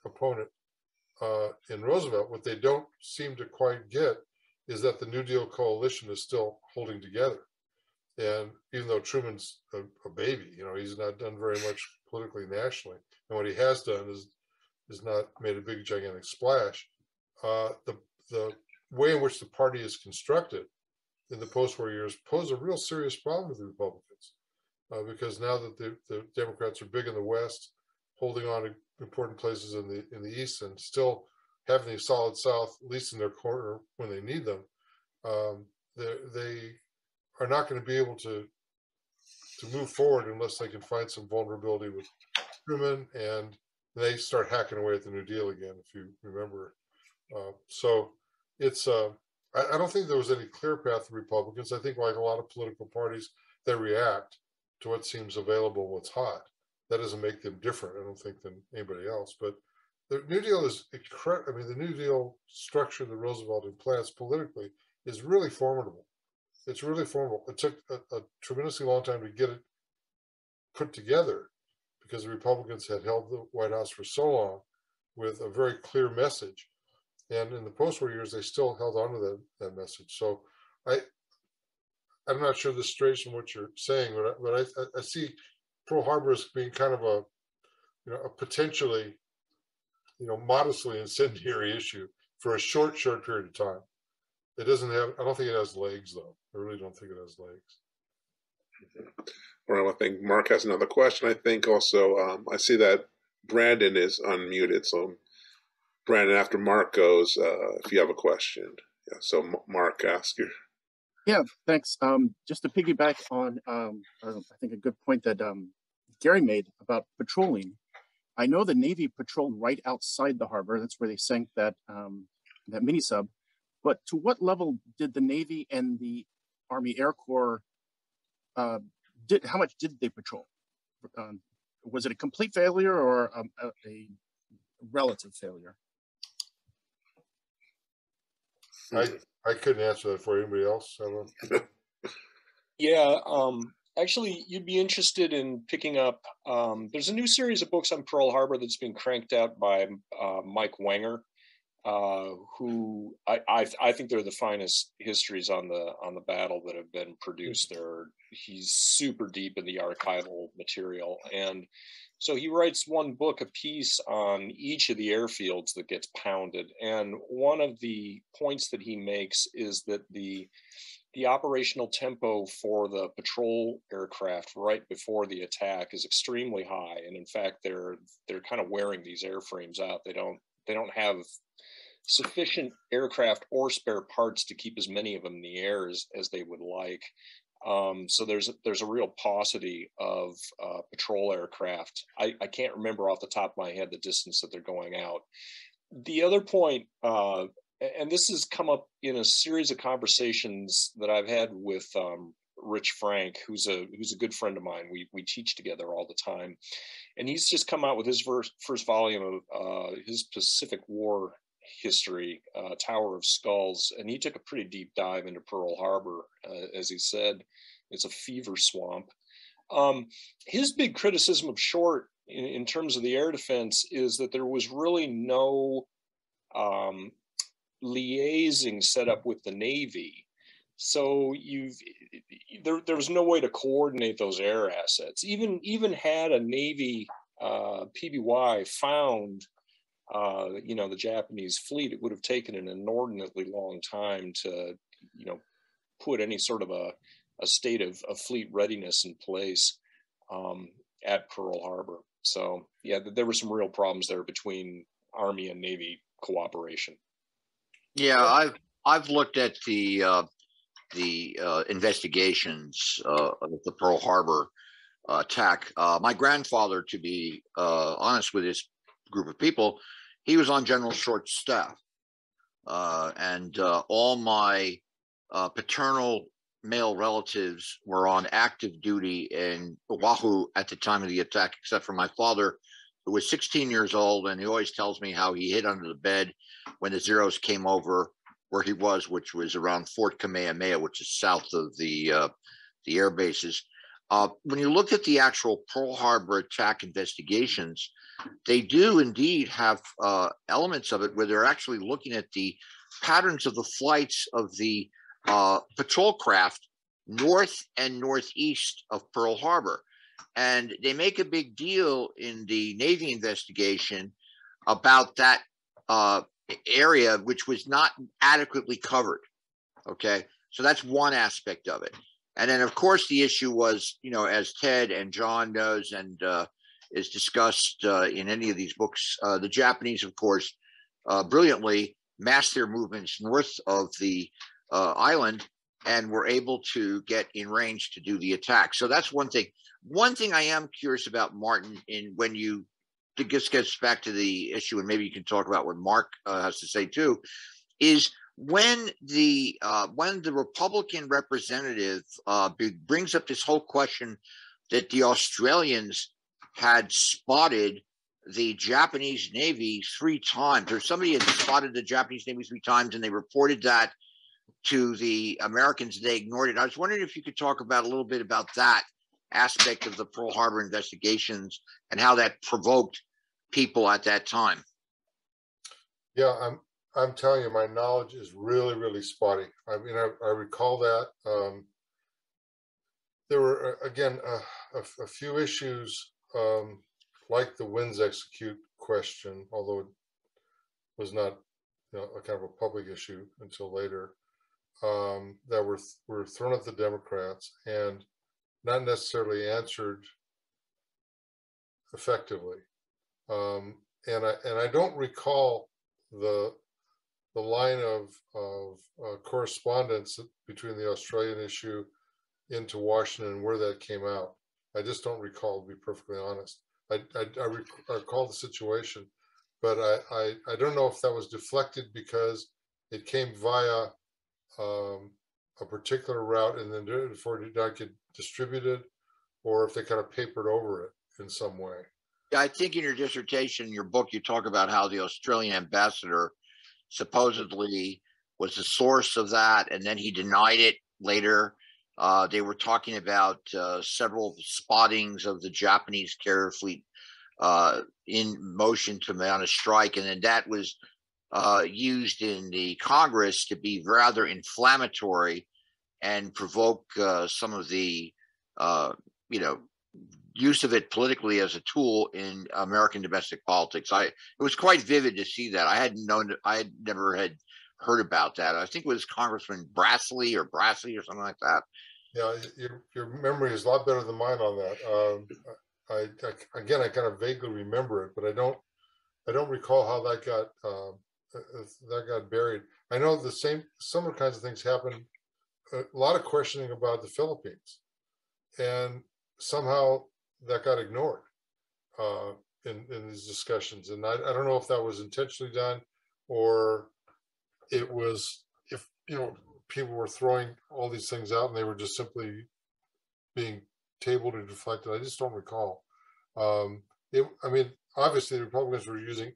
opponent in Roosevelt. What they don't seem to quite get is that the New Deal coalition is still holding together. And even though Truman's a baby, he's not done very much politically nationally. And what he has done is not made a big, gigantic splash. The way in which the party is constructed in the post-war years pose a real serious problem with the Republicans. Because now that the Democrats are big in the West, holding on to important places in the East, and still having a solid South, at least in their corner when they need them, they are not going to be able to move forward unless they can find some vulnerability with Truman, and they start hacking away at the New Deal again, if you remember. So it's I don't think there was any clear path to Republicans. I think, like a lot of political parties, they react to what seems available, what's hot. That doesn't make them different, I don't think, than anybody else. But the New Deal is incredible. I mean, the New Deal structure that Roosevelt implants politically is really formidable. It's really formidable. It took a tremendously long time to get it put together because the Republicans had held the White House for so long with a very clear message. And in the post-war years, they still held on to that message. So I'm not sure this strays from what you're saying, but I see Pearl Harbor as being kind of a potentially, modestly incendiary issue for a short period of time. It doesn't have, I don't think it has legs, though. I really don't think it has legs. Well, I think Mark has another question. I think also, I see that Brandon is unmuted. So Brandon, after Mark goes, if you have a question. Yeah, so Mark, ask your. Yeah, thanks. Just to piggyback on, I think a good point that Gary made about patrolling. I know the Navy patrolled right outside the harbor. That's where they sank that mini sub. But to what level did the Navy and the Army Air Corps how much did they patrol? Was it a complete failure or a relative failure? I couldn't answer that for anybody else. Yeah, actually, you'd be interested in picking up. There's a new series of books on Pearl Harbor that's been cranked out by Mike Wenger, who I think they're the finest histories on the battle that have been produced. He's super deep in the archival material, and so he writes one book a piece on each of the airfields that gets pounded. And one of the points that he makes is that the the operational tempo for the patrol aircraft right before the attack is extremely high, and in fact, they're kind of wearing these airframes out. They don't have sufficient aircraft or spare parts to keep as many of them in the air as they would like. So there's a real paucity of patrol aircraft. I can't remember off the top of my head the distance that they're going out. The other point, and this has come up in a series of conversations that I've had with Rich Frank, who's a good friend of mine. We teach together all the time, and he's just come out with his first volume of his Pacific War history, Tower of Skulls, and he took a pretty deep dive into Pearl Harbor. As he said, it's a fever swamp. His big criticism of Short in terms of the air defense is that there was really no liaising set up with the Navy. So there was no way to coordinate those air assets. Even had a Navy PBY found the Japanese fleet, it would have taken an inordinately long time to put any sort of a state of fleet readiness in place at Pearl Harbor. So yeah, there were some real problems there between Army and Navy cooperation. Yeah, I've looked at the investigations of the Pearl Harbor attack. My grandfather, to be honest with this group of people, he was on General Short's staff, and all my paternal male relatives were on active duty in Oahu at the time of the attack, except for my father, who was 16 years old, and he always tells me how he hid under the bed when the Zeros came over where he was, which was around Fort Kamehameha, which is south of the air bases. When you look at the actual Pearl Harbor attack investigations, they do indeed have elements of it where they're actually looking at the patterns of the flights of the patrol craft north and northeast of Pearl Harbor. And they make a big deal in the Navy investigation about that area, which was not adequately covered. Okay, so that's one aspect of it. And then, of course, the issue was, as Ted and John knows and is discussed in any of these books, the Japanese, of course, brilliantly masked their movements north of the island and were able to get in range to do the attack. So that's one thing. One thing I am curious about, Martin, when you just gets back to the issue, and maybe you can talk about what Mark has to say too, is when the Republican representative brings up this whole question that the Australians had spotted the Japanese Navy 3 times, or somebody had spotted the Japanese Navy 3 times, and they reported that to the Americans, they ignored it. I was wondering if you could talk about a little bit about that aspect of the Pearl Harbor investigations and how that provoked people at that time. Yeah, I'm telling you, my knowledge is really, really spotty. I mean, I recall that there were again a few issues like the winds execute question, although it was not a kind of a public issue until later, that were thrown at the Democrats and not necessarily answered effectively. And I don't recall the line of correspondence between the Australian issue into Washington and where that came out. I just don't recall, to be perfectly honest. I recall the situation, but I don't know if that was deflected because it came via a particular route and then therefore did not get distributed, or if they kind of papered over it in some way. Yeah, I think in your dissertation, your book, you talk about how the Australian ambassador supposedly was the source of that, and then he denied it later. They were talking about several spottings of the Japanese carrier fleet in motion to mount a strike, and then that was used in the Congress to be rather inflammatory and provoke some of the use of it politically as a tool in American domestic politics. It was quite vivid to see that. I had never heard about that. I think it was Congressman Brassley or something like that. Yeah, your memory is a lot better than mine on that. I kind of vaguely remember it, but I don't recall how that got buried. I know similar kinds of things happened. A lot of questioning about the Philippines, and somehow that got ignored in these discussions. And I don't know if that was intentionally done, or it was, if people were throwing all these things out and they were just simply being tabled or deflected. I just don't recall. I mean, obviously the Republicans were using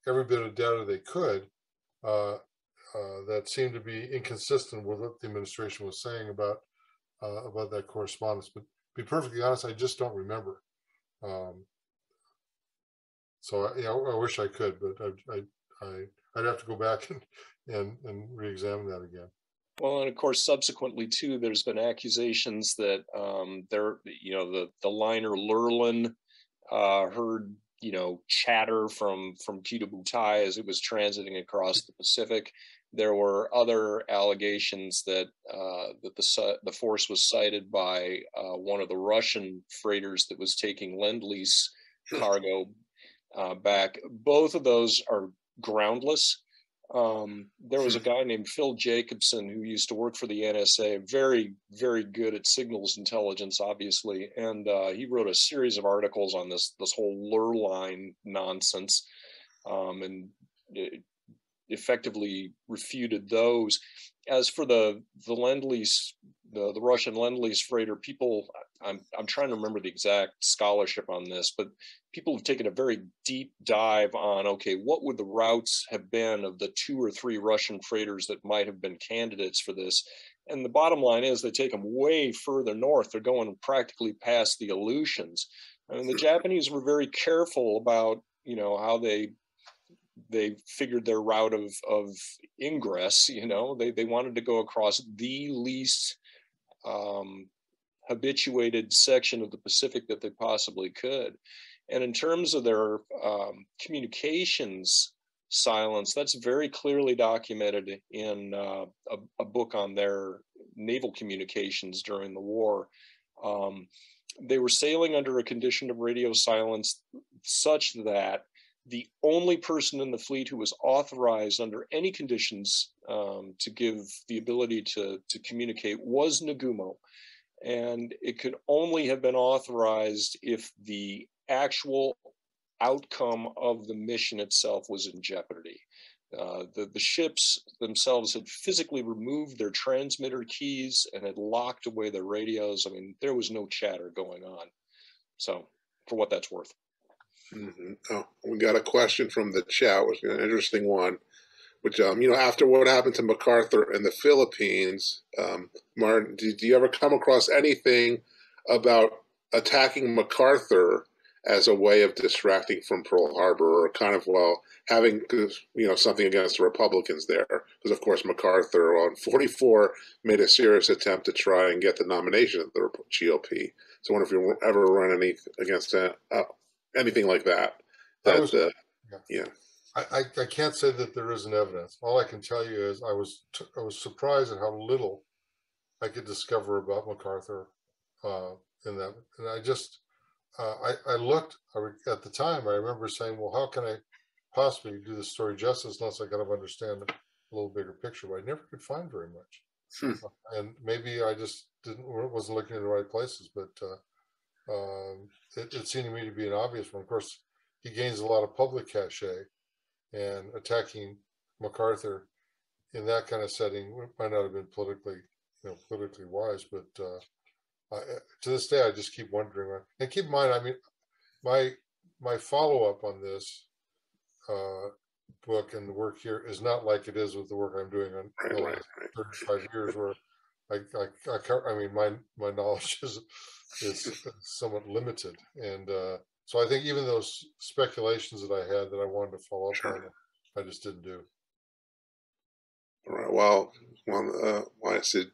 every bit of data they could that seemed to be inconsistent with what the administration was saying about that correspondence. But to be perfectly honest, I just don't remember. So I wish I could, but I'd have to go back and re-examine that again. Well, and of course, subsequently too, there's been accusations that the liner Lurlin heard chatter from Kita as it was transiting across the Pacific. There were other allegations that the force was sighted by one of the Russian freighters that was taking Lend-Lease cargo back. Both of those are groundless. There was a guy named Phil Jacobson who used to work for the NSA, very, very good at signals intelligence, obviously, and he wrote a series of articles on this whole Lurline nonsense, and effectively refuted those. As for the Lend-Lease, the Russian Lend-Lease freighter, people, I'm trying to remember the exact scholarship on this, but people have taken a very deep dive on, okay, what would the routes have been of the 2 or 3 Russian freighters that might have been candidates for this? And the bottom line is they take them way further north. They're going practically past the Aleutians. I mean, the Japanese were very careful about, how they figured their route of ingress. They wanted to go across the least habituated section of the Pacific that they possibly could. And in terms of their communications silence, that's very clearly documented in a book on their naval communications during the war. They were sailing under a condition of radio silence such that the only person in the fleet who was authorized under any conditions to give the ability to communicate was Nagumo. And it could only have been authorized if the actual outcome of the mission itself was in jeopardy. The ships themselves had physically removed their transmitter keys and had locked away their radios. I mean, there was no chatter going on. So, for what that's worth. Mm-hmm. Oh, we got a question from the chat, which is an interesting one. Which, after what happened to MacArthur in the Philippines, Martin, did you ever come across anything about attacking MacArthur as a way of distracting from Pearl Harbor, or kind of, having, something against the Republicans there? Because, of course, MacArthur on 44 made a serious attempt to try and get the nomination of the GOP. So I wonder if you ever run against anything like that. I can't say that there isn't evidence. All I can tell you is I was surprised at how little I could discover about MacArthur in that. And I just I looked at the time. I remember saying, "Well, how can I possibly do this story justice unless I kind of understand a little bigger picture?" But I never could find very much. And maybe I just wasn't looking in the right places. But it seemed to me to be an obvious one. Of course, he gains a lot of public cachet. And attacking MacArthur in that kind of setting might not have been politically wise, but to this day, I just keep wondering. And keep in mind, I mean, my follow-up on this book and the work here is not like it is with the work I'm doing on the last 35 years, where I mean, my knowledge is somewhat limited, and so I think even those speculations that I had that I wanted to follow up on, I just didn't do. All right. Well, I said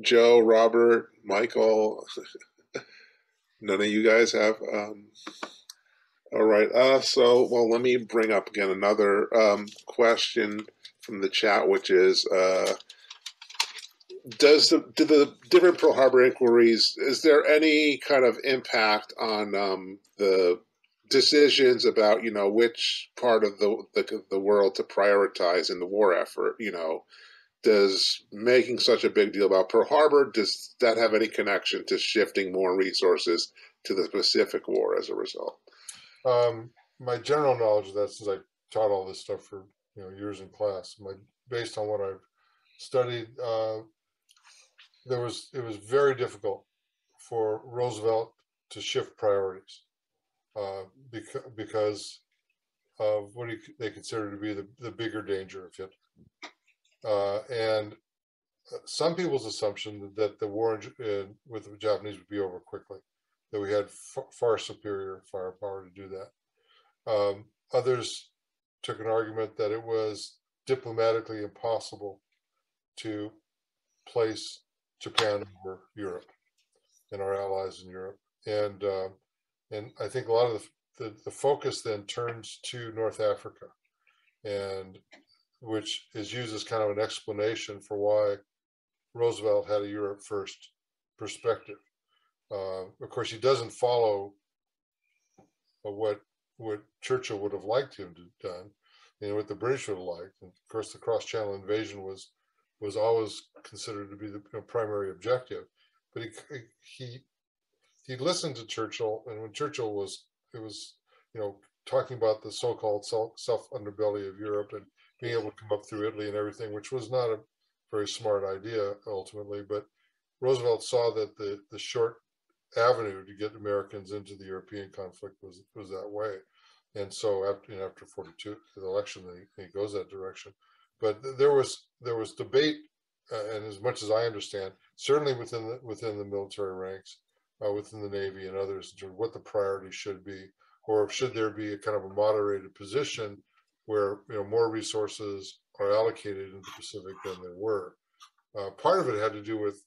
Joe, Robert, Michael. None of you guys have. All right. Let me bring up again another question from the chat, which is, do the different Pearl Harbor inquiries, is there any kind of impact on the decisions about, which part of the world to prioritize in the war effort? Does making such a big deal about Pearl Harbor, does that have any connection to shifting more resources to the Pacific War as a result? My general knowledge of that, since I taught all this stuff for years in class, based on what I've studied, it was very difficult for Roosevelt to shift priorities because of what they considered to be the bigger danger of Hitler. And some people's assumption that the war with the Japanese would be over quickly, that we had far superior firepower to do that. Others took an argument that it was diplomatically impossible to place Japan over Europe and our allies in Europe. And I think a lot of the focus then turns to North Africa, and which is used as kind of an explanation for why Roosevelt had a Europe first perspective. Of course, he doesn't follow what Churchill would have liked him to have done, what the British would have liked. And of course, the cross-channel invasion was always considered to be the primary objective. But he listened to Churchill, and when Churchill was talking about the so-called self-underbelly of Europe and being able to come up through Italy and everything, which was not a very smart idea ultimately, but Roosevelt saw that the short avenue to get Americans into the European conflict was that way. And so after 42, the election, he goes that direction. But there was debate, and as much as I understand, certainly within the military ranks, within the Navy and others, in terms of what the priority should be, or should there be a kind of a moderated position where more resources are allocated in the Pacific than there were. Part of it had to do with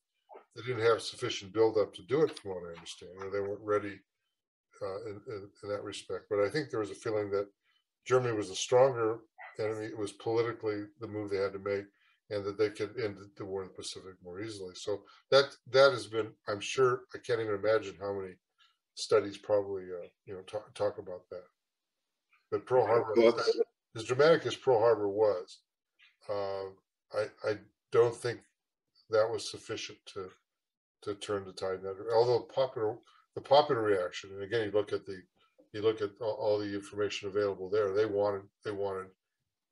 they didn't have sufficient buildup to do it, from what I understand. They weren't ready in that respect. But I think there was a feeling that Germany was a stronger enemy. It was politically the move they had to make, and that they could end the war in the Pacific more easily. So that has been, I'm sure, I can't even imagine how many studies probably talk about that. But Pearl Harbor, as dramatic as Pearl Harbor was, I don't think that was sufficient to turn the tide. Although the popular reaction, and again, you look at all the information available there, they wanted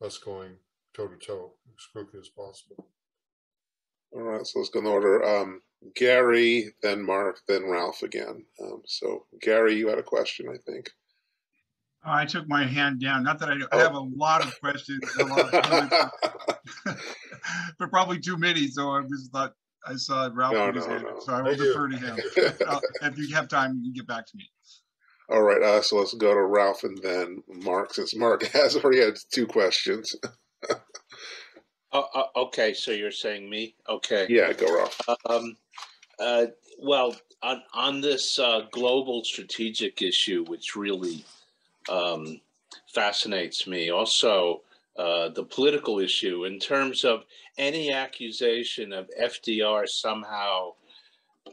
us going toe to toe as quickly as possible. All right, so let's go in order. Gary, then Mark, then Ralph again. So Gary, you had a question, I think. I took my hand down. Not that I have a lot of questions, but probably too many. So I just thought I saw Ralph put his hand up, so I will defer to him. If you have time, you can get back to me. All right, so let's go to Ralph and then Mark, since Mark has already had two questions. Okay, so you're saying me? Okay. Yeah, go Ralph. Well, on this global strategic issue, which really fascinates me, also the political issue in terms of any accusation of FDR somehow,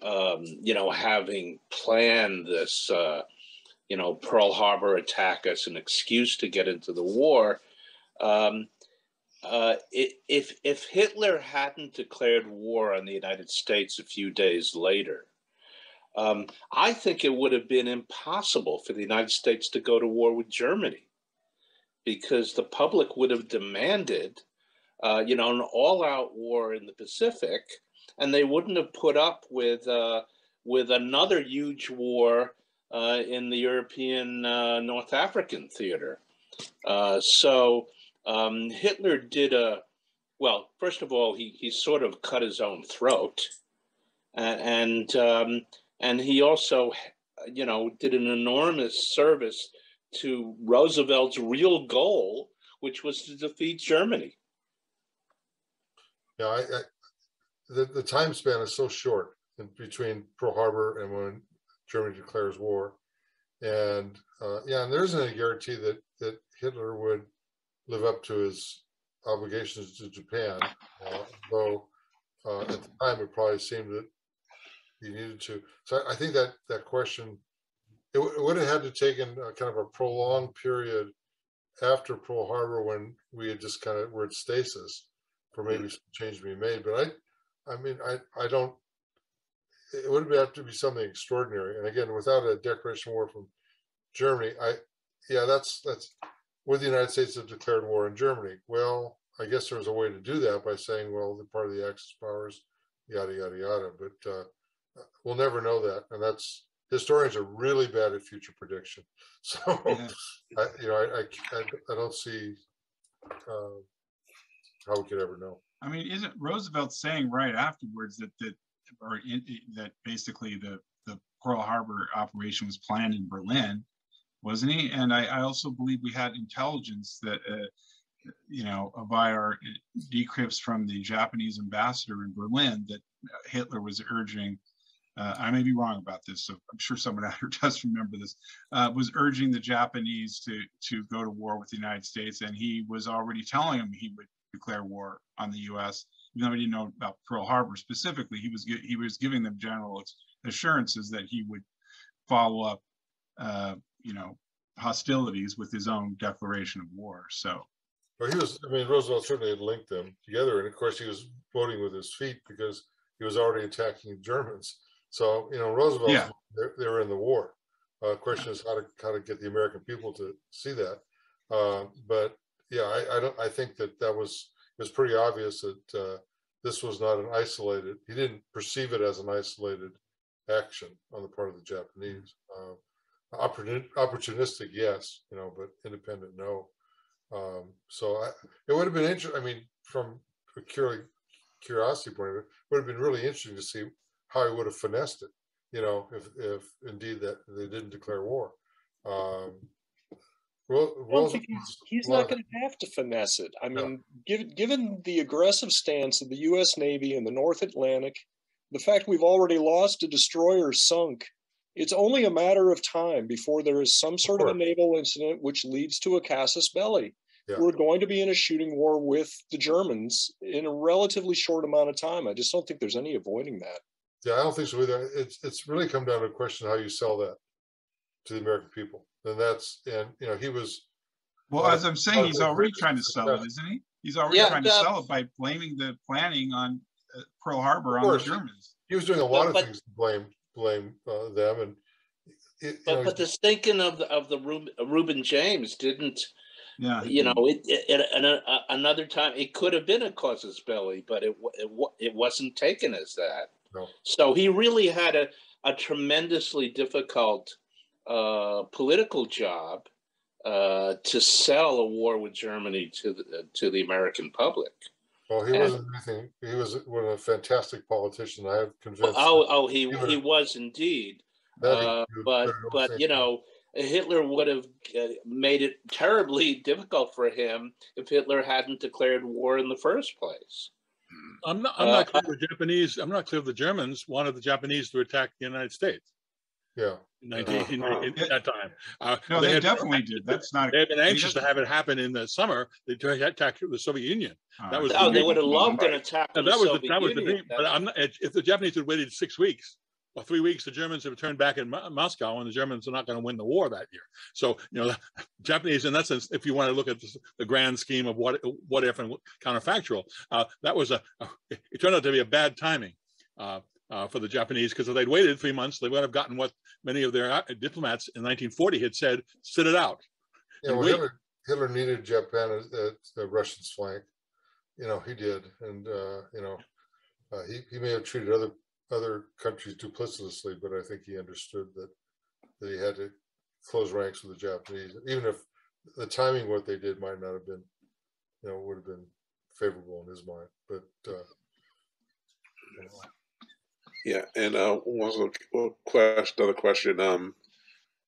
having planned this, Pearl Harbor attack as an excuse to get into the war. If Hitler hadn't declared war on the United States a few days later, I think it would have been impossible for the United States to go to war with Germany, because the public would have demanded, an all-out war in the Pacific, and they wouldn't have put up with another huge war in the European North African theater. So Hitler did first of all, he sort of cut his own throat, and he also, did an enormous service to Roosevelt's real goal, which was to defeat Germany. Yeah, the time span is so short between Pearl Harbor and when Germany declares war, and there isn't any guarantee that Hitler would live up to his obligations to Japan, though at the time it probably seemed that he needed to. So I think that question, it would have had to taken kind of a prolonged period after Pearl Harbor when we had just kind of were at stasis for maybe some change to be made. But I mean, I don't. It would have to be something extraordinary. And again, without a declaration of war from Germany, that's would the United States have declared war on Germany? Well, I guess there was a way to do that by saying, well, the part of the Axis powers, yada yada yada. But we'll never know that, and that's historians are really bad at future prediction. So Yeah. I don't see how we could ever know. I mean, isn't Roosevelt saying right afterwards that basically the Pearl Harbor operation was planned in Berlin, wasn't he? And I also believe we had intelligence that, via our decrypts from the Japanese ambassador in Berlin, that Hitler was urging, I may be wrong about this, so I'm sure someone out here does remember this, was urging the Japanese to go to war with the United States, and he was already telling them he would declare war on the U.S. Even though he didn't know about Pearl Harbor specifically, he was giving them general assurances that he would follow up, hostilities with his own declaration of war. So, well, Roosevelt certainly had linked them together, and of course he was voting with his feet because he was already attacking Germans. So, Roosevelt, they were in the war. Question is how to get the American people to see that. But yeah, I think that it was pretty obvious that this was not an isolated. He didn't perceive it as an isolated action on the part of the Japanese. Opportunistic, yes, but independent, no. So it would have been interesting. I mean, from a curiosity point of view, it would have been really interesting to see how he would have finessed it, if indeed that they didn't declare war. He's not going to have to finesse it. I mean, given the aggressive stance of the U.S. Navy in the North Atlantic, the fact we've already lost a destroyer sunk, it's only a matter of time before there is some sort of a naval incident which leads to a casus belli. Yeah. We're going to be in a shooting war with the Germans in a relatively short amount of time. I just don't think there's any avoiding that. Yeah, I don't think so either. It's really come down to a question of how you sell that to the American people. And he was. Well, as I'm saying, he's already trying to sell it, isn't he? He's already trying to sell it by blaming the planning on Pearl Harbor on the Germans. He was doing a lot of things to blame them, and but the thinking of the Reuben James didn't. Yeah, another time it could have been a casus belli, but it wasn't taken as that. No. So he really had a tremendously difficult political job to sell a war with Germany to the American public. Well, he wasn't anything. He was a fantastic politician. I have convinced. He was indeed. But Hitler would have made it terribly difficult for him if Hitler hadn't declared war in the first place. I'm not clear the Japanese. I'm not clear the Germans wanted the Japanese to attack the United States. Yeah. In that time. No, they definitely did. That's not. They had been anxious to have it happen in the summer. They attacked the Soviet Union. That was. They would have loved an attack. That was the dream. But if the Japanese had waited 6 weeks or 3 weeks, the Germans have returned back in Moscow, and the Germans are not going to win the war that year. So Japanese, in that sense, if you want to look at the grand scheme of what if and counterfactual, that was it turned out to be a bad timing. For the Japanese, because if they'd waited 3 months, they would have gotten what many of their diplomats in 1940 had said: "Sit it out." Yeah, well, Hitler needed Japan at the Russians' flank. He did, and he may have treated other countries duplicitously, but I think he understood that he had to close ranks with the Japanese, even if the timing what they did might not have been, would have been favorable in his mind, but. Yeah, and another question.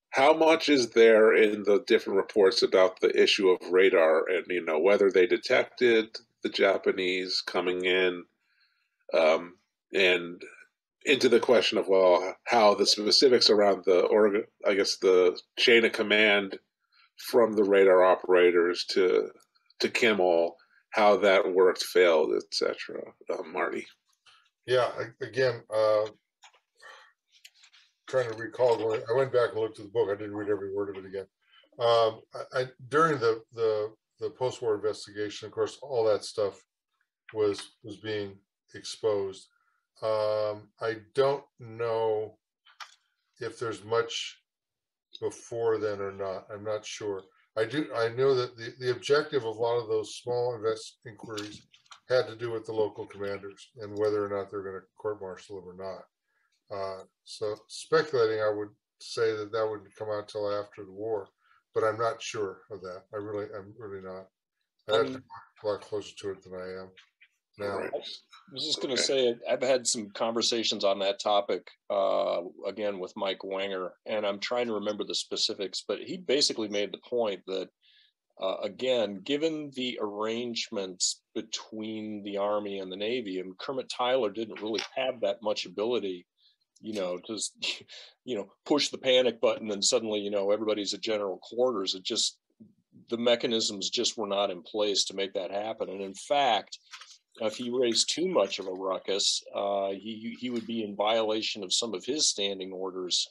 How much is there in the different reports about the issue of radar and, whether they detected the Japanese coming in, and into the question of, how the specifics around the chain of command from the radar operators to Kimmel, how that worked, failed, etc. Marty. Yeah, again, trying to recall. I went back and looked at the book. I didn't read every word of it again. During the post-war investigation, of course, all that stuff was being exposed. I don't know if there's much before then or not. I'm not sure. I know that the objective of a lot of those small inquiries had to do with the local commanders and whether or not they're going to court-martial them or not. So speculating, I would say that wouldn't come out till after the war, but I'm not sure of that. I'm really not. I'm a lot closer to it than I am now. I was just going to say, I've had some conversations on that topic, again, with Mike Wenger, and I'm trying to remember the specifics, but he basically made the point that, again, given the arrangements between the Army and the Navy, and Kermit Tyler didn't really have that much ability, to, push the panic button and suddenly, everybody's at general quarters. It just, the mechanisms just were not in place to make that happen. And in fact, if he raised too much of a ruckus, he would be in violation of some of his standing orders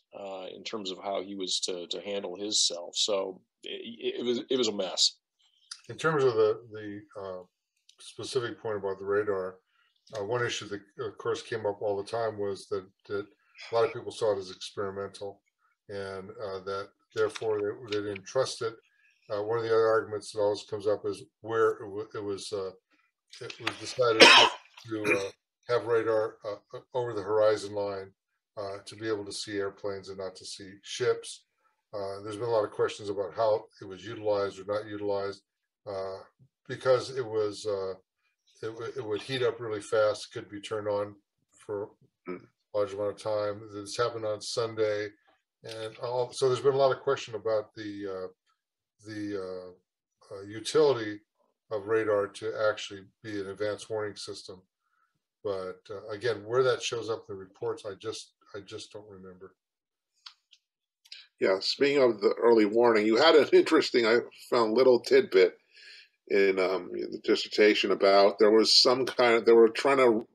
in terms of how he was to handle himself. So it was a mess. In terms of the specific point about the radar, one issue that, of course, came up all the time was that a lot of people saw it as experimental, and that therefore they didn't trust it. One of the other arguments that always comes up is where it was decided to have radar over the horizon line to be able to see airplanes and not to see ships. There's been a lot of questions about how it was utilized or not utilized, because it was it would heat up really fast, could be turned on for a large amount of time. This happened on Sunday, and so there's been a lot of question about the utility of radar to actually be an advanced warning system. But again, where that shows up in the reports, I just don't remember. Yeah, speaking of the early warning, you had an interesting, I found, little tidbit in the dissertation about they were trying to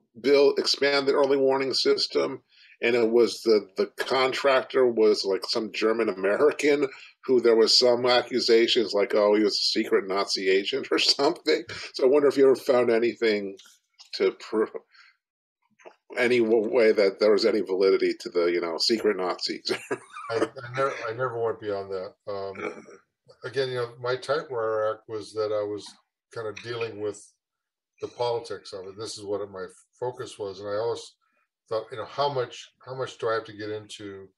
expand the early warning system, and it was the contractor was like some German American who there was some accusations like, oh, he was a secret Nazi agent or something. So I wonder if you ever found anything to prove any way that there was any validity to the secret Nazis. I never went beyond that. Again, my typewriter act was that I was kind of dealing with the politics of it. This is what my focus was, and I always thought, how much do I have to get into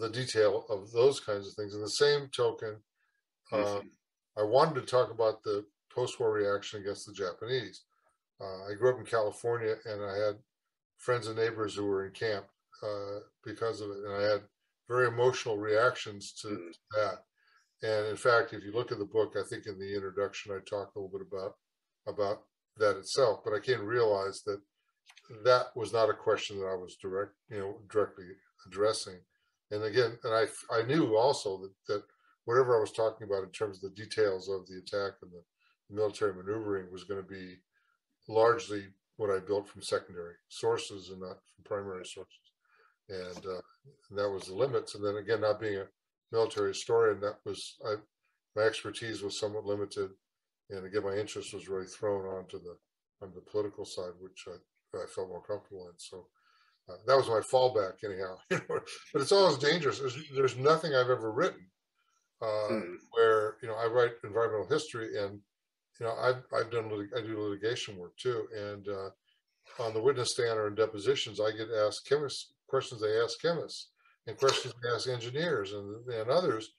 the detail of those kinds of things? In the same token, I wanted to talk about the post-war reaction against the Japanese. I grew up in California, and I had friends and neighbors who were in camp because of it, and I had very emotional reactions to that. And in fact, if you look at the book, I think in the introduction I talked a little bit about that itself, but I came to realize that was not a question that I was directly addressing. And again, and I knew also that whatever I was talking about in terms of the details of the attack and the military maneuvering was going to be largely what I built from secondary sources and not from primary sources. And that was the limits. And then again, not being a military historian, my expertise was somewhat limited. And again, my interest was really thrown onto the political side, which I felt more comfortable in. So that was my fallback anyhow. But it's always dangerous. There's nothing I've ever written where, I write environmental history, and, I do litigation work too. And on the witness stand or in depositions, I get asked questions they ask chemists and questions they ask engineers and others.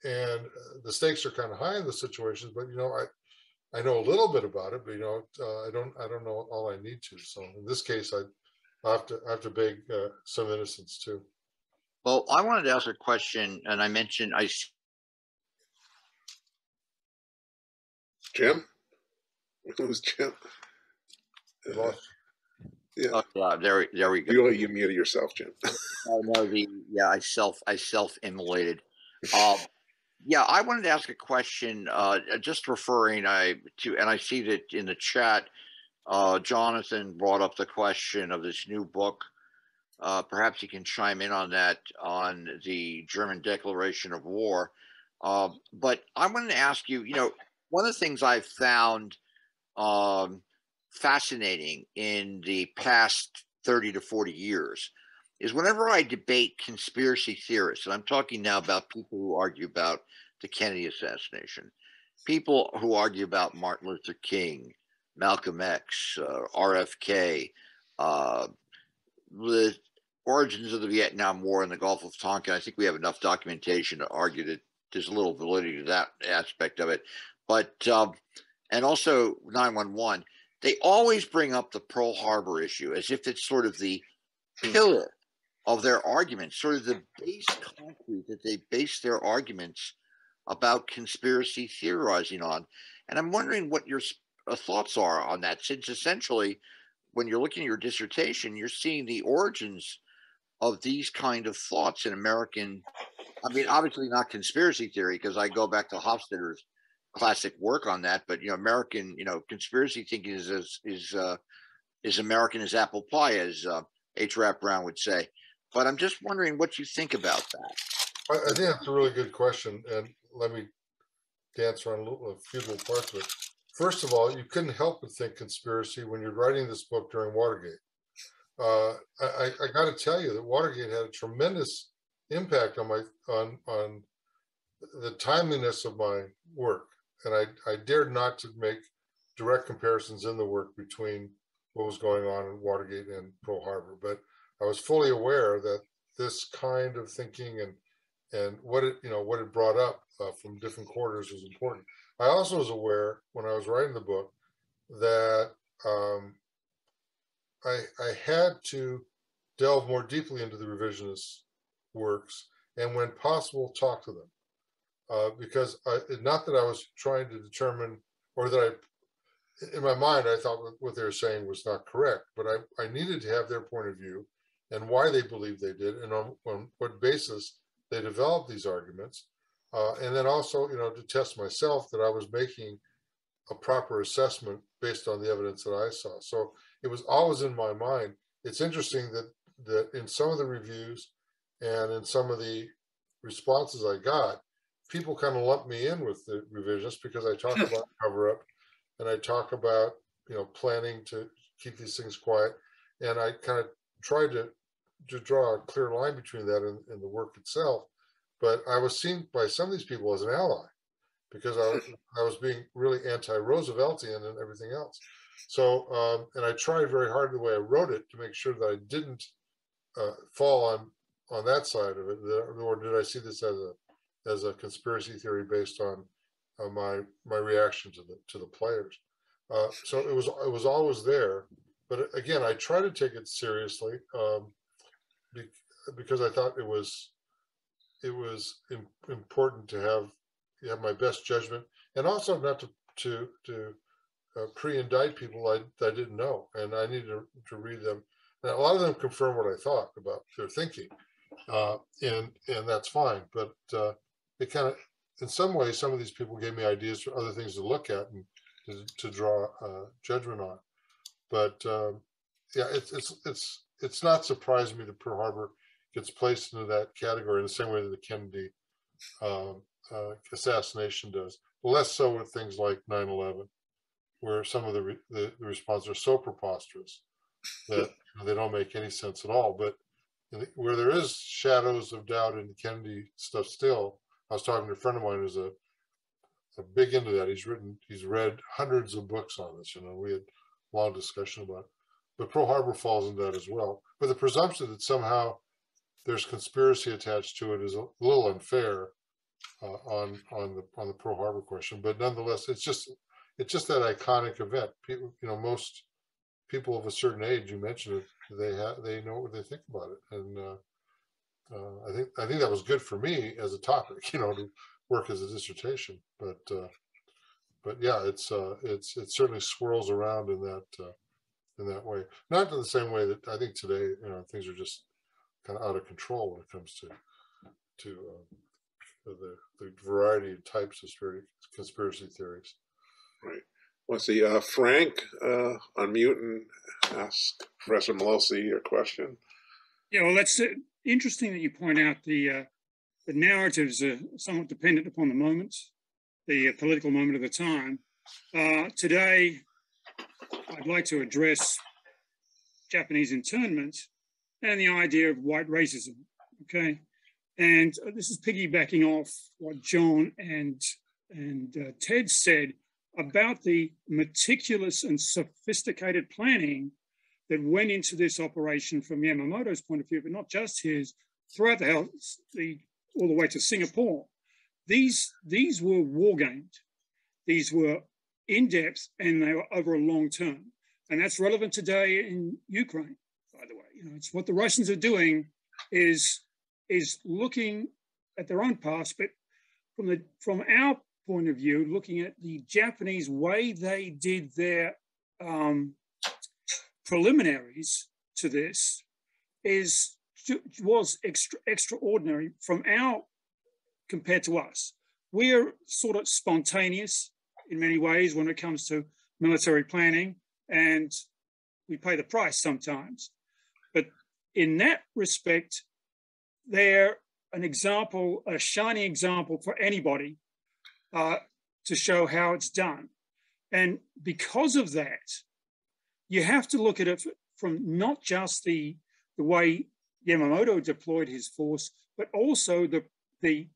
And the stakes are kind of high in the situations, but, I know a little bit about it, but, I don't know all I need to. So in this case, I have to beg some innocence too. Well, I wanted to ask a question, and I mentioned Jim? Who's Jim? Yeah. There we go. You muted yourself, Jim. I self-immolated. Yeah, I wanted to ask a question, just referring and I see that in the chat, Jonathan brought up the question of this new book. Perhaps you can chime in on that, on the German declaration of war. But I wanted to ask you, one of the things I've found fascinating in the past 30 to 40 years is whenever I debate conspiracy theorists, and I'm talking now about people who argue about the Kennedy assassination, people who argue about Martin Luther King, Malcolm X, RFK, the origins of the Vietnam War and the Gulf of Tonkin. I think we have enough documentation to argue that there's a little validity to that aspect of it. But, and also 9/11, they always bring up the Pearl Harbor issue as if it's sort of the pillar of their arguments, sort of the base concrete that they base their arguments about conspiracy theorizing on. And I'm wondering what your thoughts are on that, since essentially, when you're looking at your dissertation, you're seeing the origins of these kind of thoughts in American. I mean, obviously not conspiracy theory, because I go back to Hofstadter's classic work on that. But American, conspiracy thinking is American as apple pie, as H. Rap Brown would say. But I'm just wondering what you think about that. I think that's a really good question, and let me dance around a few little parts of it. First of all, you couldn't help but think conspiracy when you're writing this book during Watergate. I got to tell you that Watergate had a tremendous impact on on the timeliness of my work, and I dared not to make direct comparisons in the work between what was going on in Watergate and Pearl Harbor, but I was fully aware that this kind of thinking and what it brought up from different quarters was important. I also was aware when I was writing the book that I had to delve more deeply into the revisionist works, and when possible, talk to them. Because not that I was trying to determine, or that in my mind, I thought what they were saying was not correct, but I needed to have their point of view and why they believed they did, and on what basis they developed these arguments. And then also, to test myself that I was making a proper assessment based on the evidence that I saw. So it was always in my mind. It's interesting that in some of the reviews and in some of the responses I got, people kind of lumped me in with the revisionists because I talk about cover up and I talk about, planning to keep these things quiet. And I kind of tried to draw a clear line between that and the work itself. But I was seen by some of these people as an ally because I was being really anti-Rooseveltian and everything else. So, and I tried very hard the way I wrote it to make sure that I didn't fall on that side of it, or did I see this as a conspiracy theory based on my reaction to the players. So it was always there, but again, I try to take it seriously because I thought it was important to have my best judgment, and also not to pre-indict people I didn't know, and I needed to read them. And a lot of them confirm what I thought about their thinking, and that's fine. But it kind of, in some ways, some of these people gave me ideas for other things to look at and to draw judgment on. But yeah, it's not surprising me that Pearl Harbor gets placed into that category in the same way that the Kennedy assassination does. Less so with things like 9/11, where some of the responses are so preposterous that they don't make any sense at all. But where there is shadows of doubt in the Kennedy stuff still, I was talking to a friend of mine who's a big into that. He's read hundreds of books on this. We had a long discussion about it. But Pearl Harbor falls into that as well. But the presumption that somehow there's conspiracy attached to it is a little unfair on the Pearl Harbor question. But nonetheless, it's just that iconic event. People, most people of a certain age, you mentioned it, they know what they think about it, and I think that was good for me as a topic, to work as a dissertation. But yeah, it certainly swirls around in that way. Not in the same way that I think today, things are just kind of out of control when it comes to the variety of types of conspiracy theories. Right. Let's see, Frank, unmute and ask Professor Melosi your question. Yeah, well, that's interesting that you point out the narratives are somewhat dependent upon the moment, the political moment of the time. Today, I'd like to address Japanese internment and the idea of white racism, okay? And this is piggybacking off what John and Ted said about the meticulous and sophisticated planning that went into this operation from Yamamoto's point of view, but not just his, throughout all the way to Singapore. These were war games. These were in-depth, and they were over a long term. And that's relevant today in Ukraine, by the way. You know, it's what the Russians are doing is looking at their own past, but from our point of view, looking at the Japanese way they did their preliminaries to this was extraordinary from compared to us. We're sort of spontaneous in many ways when it comes to military planning, and we pay the price sometimes. But in that respect, they're an example, a shining example for anybody to show how it's done. And because of that, you have to look at it from not just the way Yamamoto deployed his force, but also the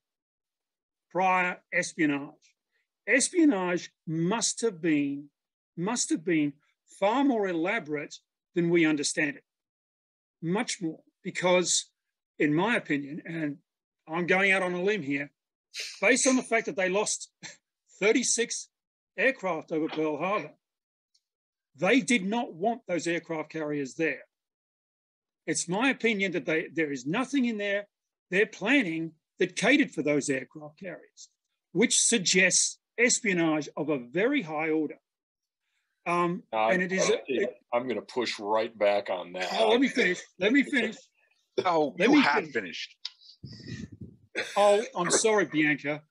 prior espionage. Espionage must have been far more elaborate than we understand it. Much more, because in my opinion, and I'm going out on a limb here, based on the fact that they lost 36 aircraft over Pearl Harbor, they did not want those aircraft carriers there. It's my opinion that there is nothing in their planning that catered for those aircraft carriers, which suggests espionage of a very high order. And it is. I'm going to push right back on that. Oh, let me finish. Oh, you have finished. Oh, I'm sorry, Bianca.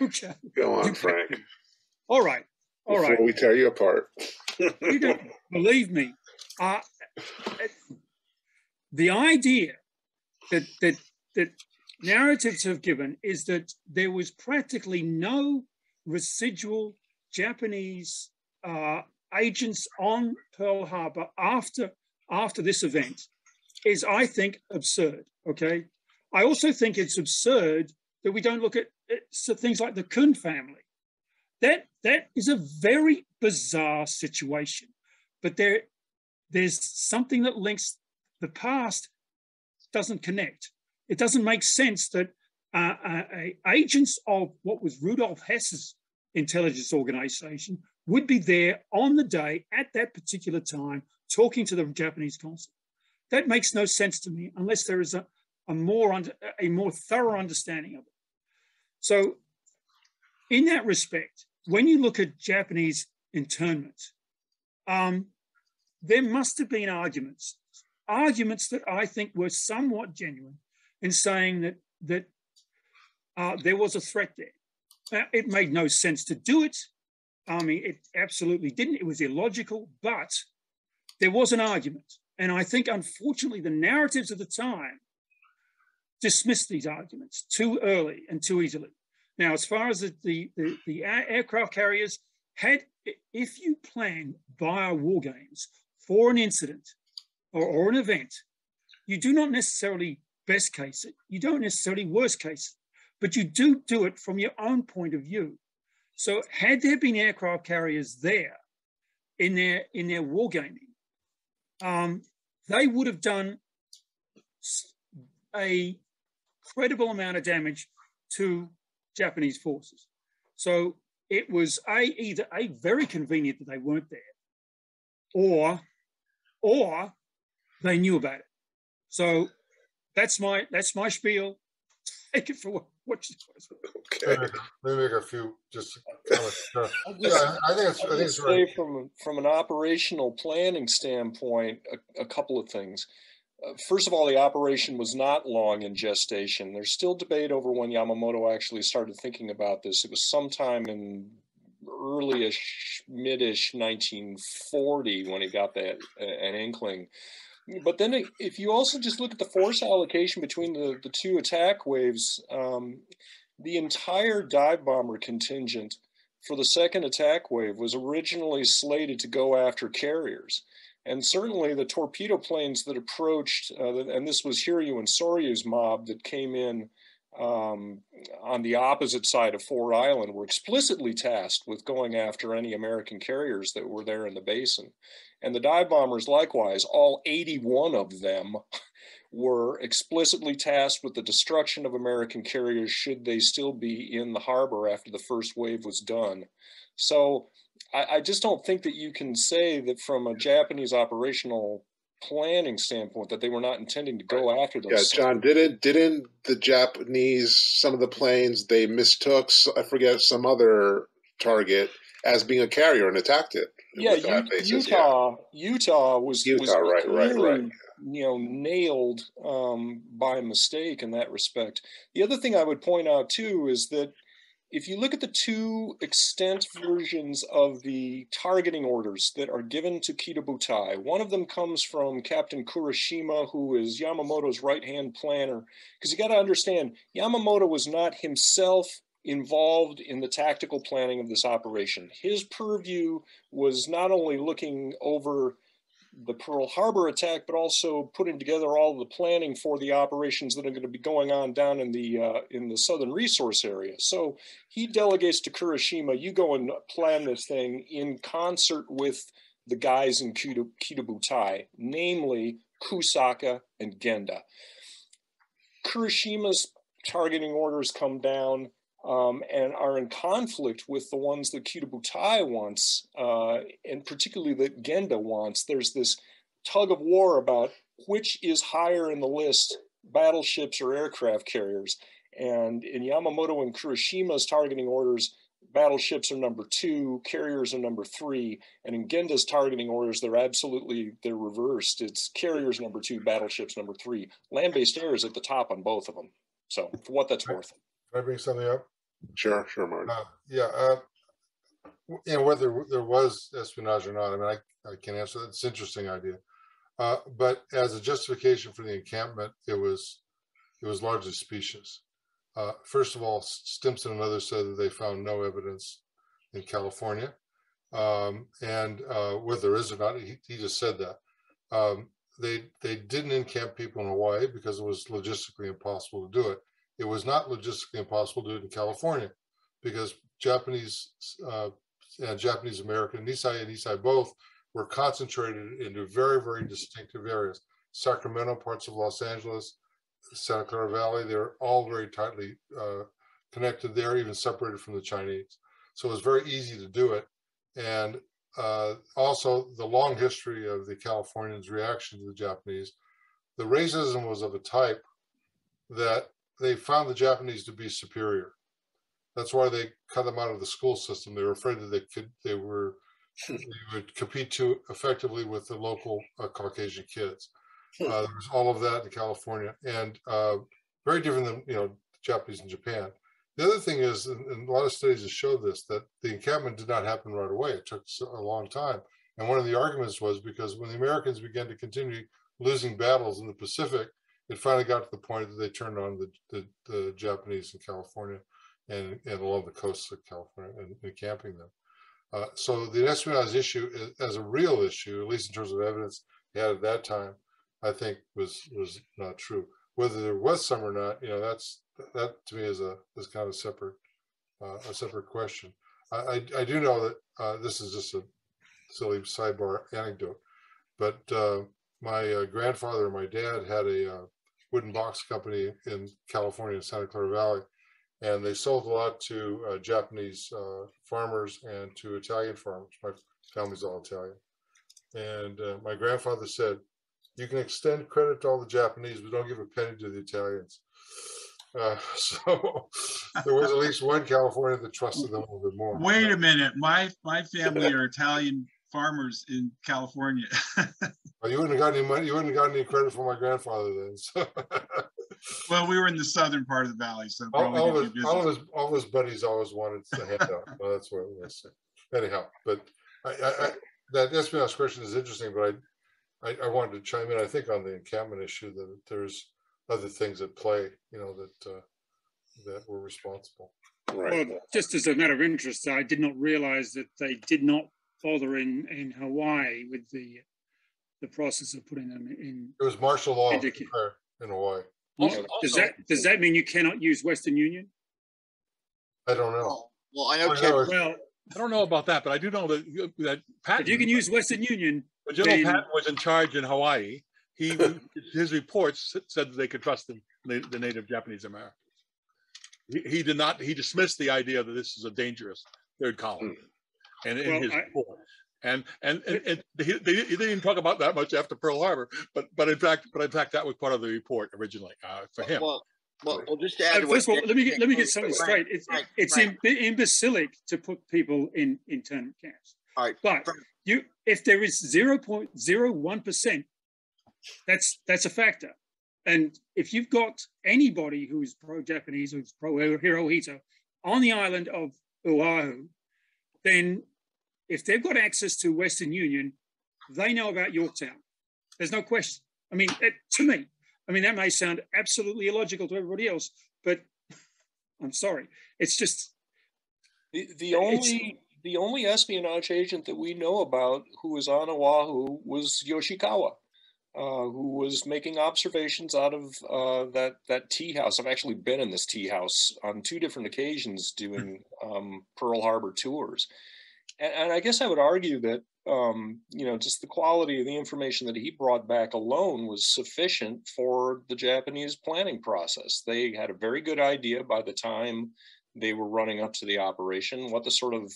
Okay. Go on, Frank. All right. Before we tear you apart. You don't believe me. The idea that narratives have given is that there was practically no residual Japanese agents on Pearl Harbor after this event is, I think, absurd, okay? I also think it's absurd that we don't look at things like the Kun family. That is a very bizarre situation, but there's something that links the past, doesn't connect. It doesn't make sense that agents of what was Rudolf Hess's intelligence organization would be there on the day at that particular time talking to the Japanese consul. That makes no sense to me unless there is a more thorough understanding of it. So in that respect, when you look at Japanese internment, there must have been arguments that I think were somewhat genuine in saying that there was a threat there. It made no sense to do it. I mean, it absolutely didn't. It was illogical, but there was an argument. And I think, unfortunately, the narratives of the time dismissed these arguments too early and too easily. Now, as far as the aircraft carriers, if you plan via war games for an incident or an event, you do not necessarily best case it, you don't necessarily worst case it, but you do it from your own point of view. So had there been aircraft carriers there in their war gaming, they would have done a credible amount of damage to Japanese forces. So it was either very convenient that they weren't there, or they knew about it. So that's my spiel. Take it for what you okay. Let me make a few just comments. I think it's right. From an operational planning standpoint, a couple of things. first of all, the operation was not long in gestation. There's still debate over when Yamamoto actually started thinking about this. It was sometime in early-ish, mid-ish 1940 when he got that an inkling. But then if you also just look at the force allocation between the two attack waves, the entire dive bomber contingent for the second attack wave was originally slated to go after carriers. And certainly the torpedo planes that approached, and this was Hiryu and Soryu's mob that came in on the opposite side of Ford Island, were explicitly tasked with going after any American carriers that were there in the basin. And the dive bombers, likewise, all 81 of them were explicitly tasked with the destruction of American carriers should they still be in the harbor after the first wave was done. So I just don't think that you can say that from a Japanese operational planning standpoint that they were not intending to go after those. Yeah, John, didn't the Japanese, some of the planes, they mistook, I forget, some other target as being a carrier and attacked it? Yeah, Utah was clearly, right. Nailed by mistake in that respect. The other thing I would point out too is that if you look at the two extant versions of the targeting orders that are given to Kitabutai, one of them comes from Captain Kurashima, who is Yamamoto's right-hand planner. Because you got to understand, Yamamoto was not himself involved in the tactical planning of this operation. His purview was not only looking over the Pearl Harbor attack, but also putting together all the planning for the operations that are going to be going on down in the southern resource area. So he delegates to Kurashima, you go and plan this thing in concert with the guys in Kitabutai, namely Kusaka and Genda. Kurashima's targeting orders come down and are in conflict with the ones that Kitabutai wants, and particularly that Genda wants. There's this tug of war about which is higher in the list, battleships or aircraft carriers. And in Yamamoto and Kurashima's targeting orders, battleships are number 2, carriers are number 3, and in Genda's targeting orders, they're reversed. It's carriers number 2, battleships number 3. Land-based air is at the top on both of them. So for what that's worth. Can I bring something up? Sure, Martin. Whether there was espionage or not, I mean, I can't answer that. It's an interesting idea. But as a justification for the encampment, it was largely specious. First of all, Stimson and others said that they found no evidence in California. And whether there is or not, he just said that. They didn't encamp people in Hawaii because it was logistically impossible to do it. It was not logistically impossible to do it in California because Japanese American, Nisei and Nisei both, were concentrated into very, very distinctive areas. Sacramento, parts of Los Angeles, Santa Clara Valley, they're all very tightly connected there, even separated from the Chinese. So it was very easy to do it. And also the long history of the Californians' reaction to the Japanese, the racism was of a type that they found the Japanese to be superior. That's why they cut them out of the school system. They were afraid that they would compete too effectively with the local Caucasian kids. There was all of that in California, and very different than Japanese in Japan. The other thing is, and a lot of studies have showed this, that the encampment did not happen right away. It took a long time. And one of the arguments was because when the Americans began to continue losing battles in the Pacific, it finally got to the point that they turned on the Japanese in California and along the coasts of California and camping them. So the espionage issue as a real issue, at least in terms of evidence they had at that time, I think was not true. Whether there was some or not, that to me is kind of a separate question. I do know that this is just a silly sidebar anecdote, but my grandfather and my dad had a wooden box company in California, in Santa Clara Valley, and they sold a lot to Japanese farmers and to Italian farmers. My family's all Italian. And my grandfather said, "You can extend credit to all the Japanese, but don't give a penny to the Italians." So there was at least one Californian that trusted them a little bit more. Wait a minute, my family are Italian farmers in California. Oh, you wouldn't have got any money. You wouldn't have got any credit for my grandfather then. So. Well, we were in the southern part of the valley, so all of his buddies always wanted the handout. Well, that's what it was. Anyhow, but that espionage question is interesting, but I wanted to chime in. I think on the encampment issue that there's other things at play, you know, that were responsible. Right. Well, just as a matter of interest, I did not realize that they did not bother in Hawaii with the process of putting them in. It was martial law in Hawaii. Does that mean you cannot use Western Union? I don't know. Well, I know. Well, I don't know about that, but I do know that Patton, if you can use Western Union, when General Patton was in charge in Hawaii, his reports said that they could trust the native Japanese Americans. He did not. He dismissed the idea that this is a dangerous third colony, and in his report. And they didn't talk about that much after Pearl Harbor, but in fact that was part of the report originally for him. Well, just to add. First of all, let me get something straight. It's imbecilic to put people in internment camps. All right, but if there is 0.01%, that's a factor. And if you've got anybody who is pro-Japanese, who's pro-Hirohito on the island of Oahu, then if they've got access to Western Union, they know about Yorktown. There's no question. I mean, to me, that may sound absolutely illogical to everybody else, but I'm sorry. It's just the only espionage agent that we know about who was on Oahu was Yoshikawa, who was making observations out of that tea house. I've actually been in this tea house on 2 different occasions doing Pearl Harbor tours. And I guess I would argue that, just the quality of the information that he brought back alone was sufficient for the Japanese planning process. They had a very good idea by the time they were running up to the operation, what the sort of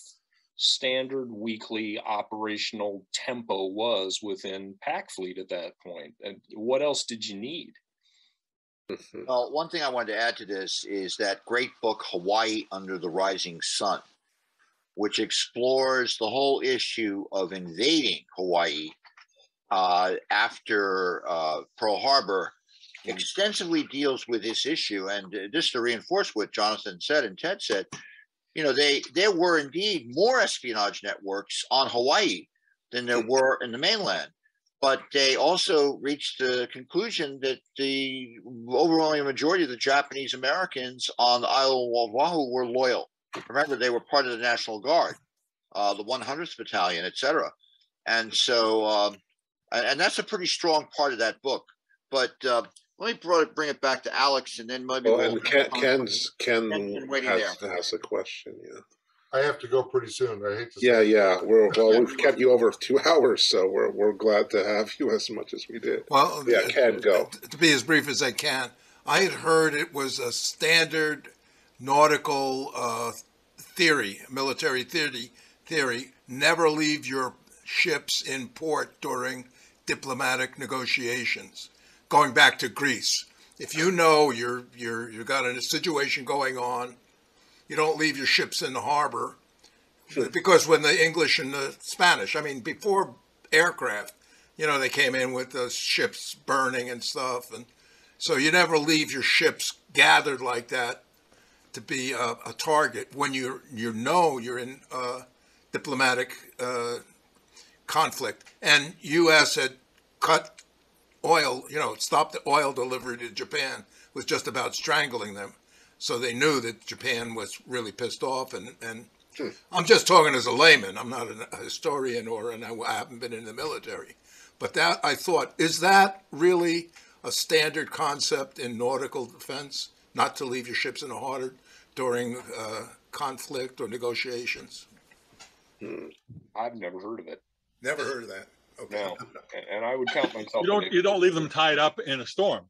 standard weekly operational tempo was within Pac Fleet at that point. And what else did you need? Well, one thing I wanted to add to this is that great book, Hawaii Under the Rising Sun, which explores the whole issue of invading Hawaii after Pearl Harbor, extensively deals with this issue. And just to reinforce what Jonathan said and Ted said, there were indeed more espionage networks on Hawaii than there were in the mainland. But they also reached the conclusion that the overwhelming majority of the Japanese Americans on the island of Oahu were loyal. Remember, they were part of the National Guard, the 100th Battalion, etc. And so, and that's a pretty strong part of that book. But let me bring it back to Alex, and then maybe Ken has a question. Yeah, I have to go pretty soon. I hate to. Yeah. We've kept you over 2 hours, so we're glad to have you as much as we did. Well, yeah, Ken, go. To be as brief as I can, I had heard it was a standard nautical theory, military theory, never leave your ships in port during diplomatic negotiations. Going back to Greece, if you know you've got a situation going on, you don't leave your ships in the harbor, because when the English and the Spanish, before aircraft, they came in with the ships burning and stuff, and so you never leave your ships gathered like that to be a target when you know you're in diplomatic conflict. And U.S. had cut oil, stopped the oil delivery to Japan, was just about strangling them. So they knew that Japan was really pissed off. And I'm just talking as a layman. I'm not a historian I haven't been in the military. But that, I thought, is that really a standard concept in nautical defense? Not to leave your ships in the harbor during conflict or negotiations? I've never heard of it. Never heard of that. Okay. No, and I would count myself. You don't leave them tied up in a storm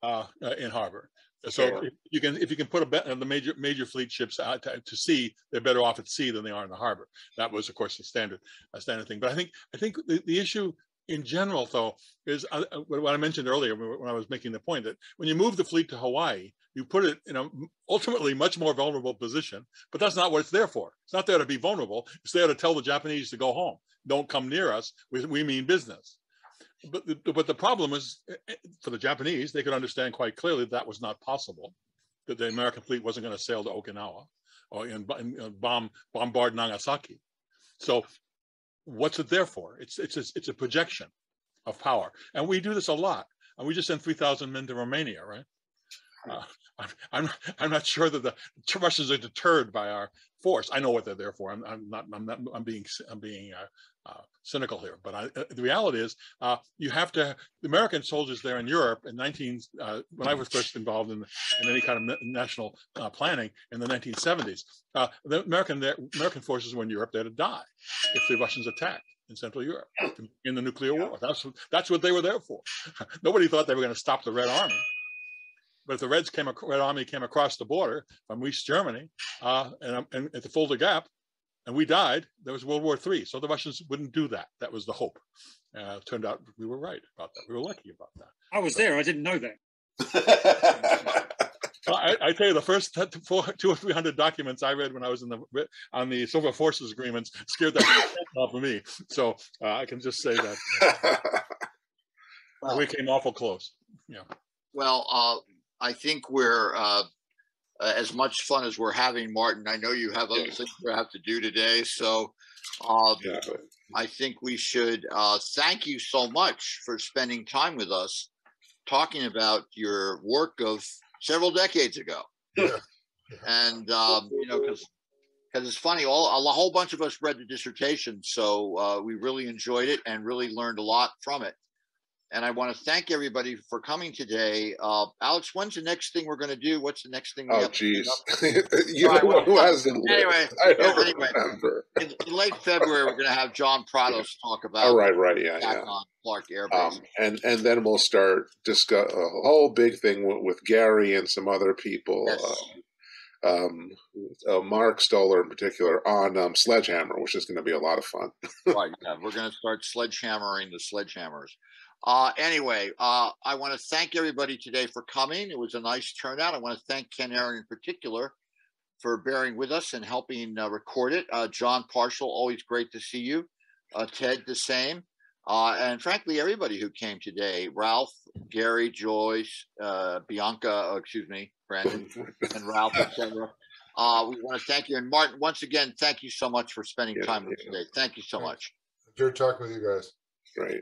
in harbor. So if you can put the major fleet ships out to sea, they're better off at sea than they are in the harbor. That was, of course, a standard thing. But I think the issue in general, though, is what I mentioned earlier when I was making the point that when you move the fleet to Hawaii, you put it in a ultimately much more vulnerable position, but that's not what it's there for. It's not there to be vulnerable. It's there to tell the Japanese to go home. Don't come near us. We mean business. but the problem is, for the Japanese, they could understand quite clearly that was not possible, that the American fleet wasn't going to sail to Okinawa or bombard Nagasaki. So what's it there for? It's a projection of power. And we do this a lot. And we just sent 3,000 men to Romania, right? I'm not sure that the Russians are deterred by our force. I know what they're there for. I'm being cynical here, but the reality is you have to. The American soldiers there in Europe in when I was first involved in any kind of national planning in the 1970s, the American forces were in Europe there to die if the Russians attacked in Central Europe in the nuclear war. That's what they were there for. Nobody thought they were going to stop the Red Army. But if the Red Army came across the border from East Germany and at the Fulda Gap, and we died, there was World War III. So the Russians wouldn't do that. That was the hope. Turned out we were right about that. We were lucky about that. I was there. I didn't know that. I tell you, the first 200 or 300 documents I read when I was on the Soviet Forces agreements scared the hell off of me. So I can just say that we came awful close. Yeah. Well, I think we're as much fun as we're having, Martin. I know you have other things you have to do today, so I think we should thank you so much for spending time with us, talking about your work of several decades ago. Yeah. And because it's funny, a whole bunch of us read the dissertation, so we really enjoyed it and really learned a lot from it. And I want to thank everybody for coming today. Alex, when's the next thing we're going to do? What's the next thing? Oh, geez. You're the one who hasn't lived. I don't remember. In late February, we're going to have John Prados talk about on Clark Air Base. And then we'll start discuss a whole big thing with Gary and some other people. Yes. Mark Stoller in particular on Sledgehammer, which is going to be a lot of fun. Right. Yeah. We're going to start sledgehammering the sledgehammers. Anyway, I want to thank everybody today for coming. It was a nice turnout. I want to thank Ken Aaron in particular for bearing with us and helping record it. John Parshall, always great to see you. Ted, the same. And frankly, everybody who came today, Ralph, Gary, Joyce, Bianca, Brandon, and Ralph, etc. We want to thank you. And Martin, once again, thank you so much for spending time with us today. Thank you so much. Enjoyed talking with you guys. Great.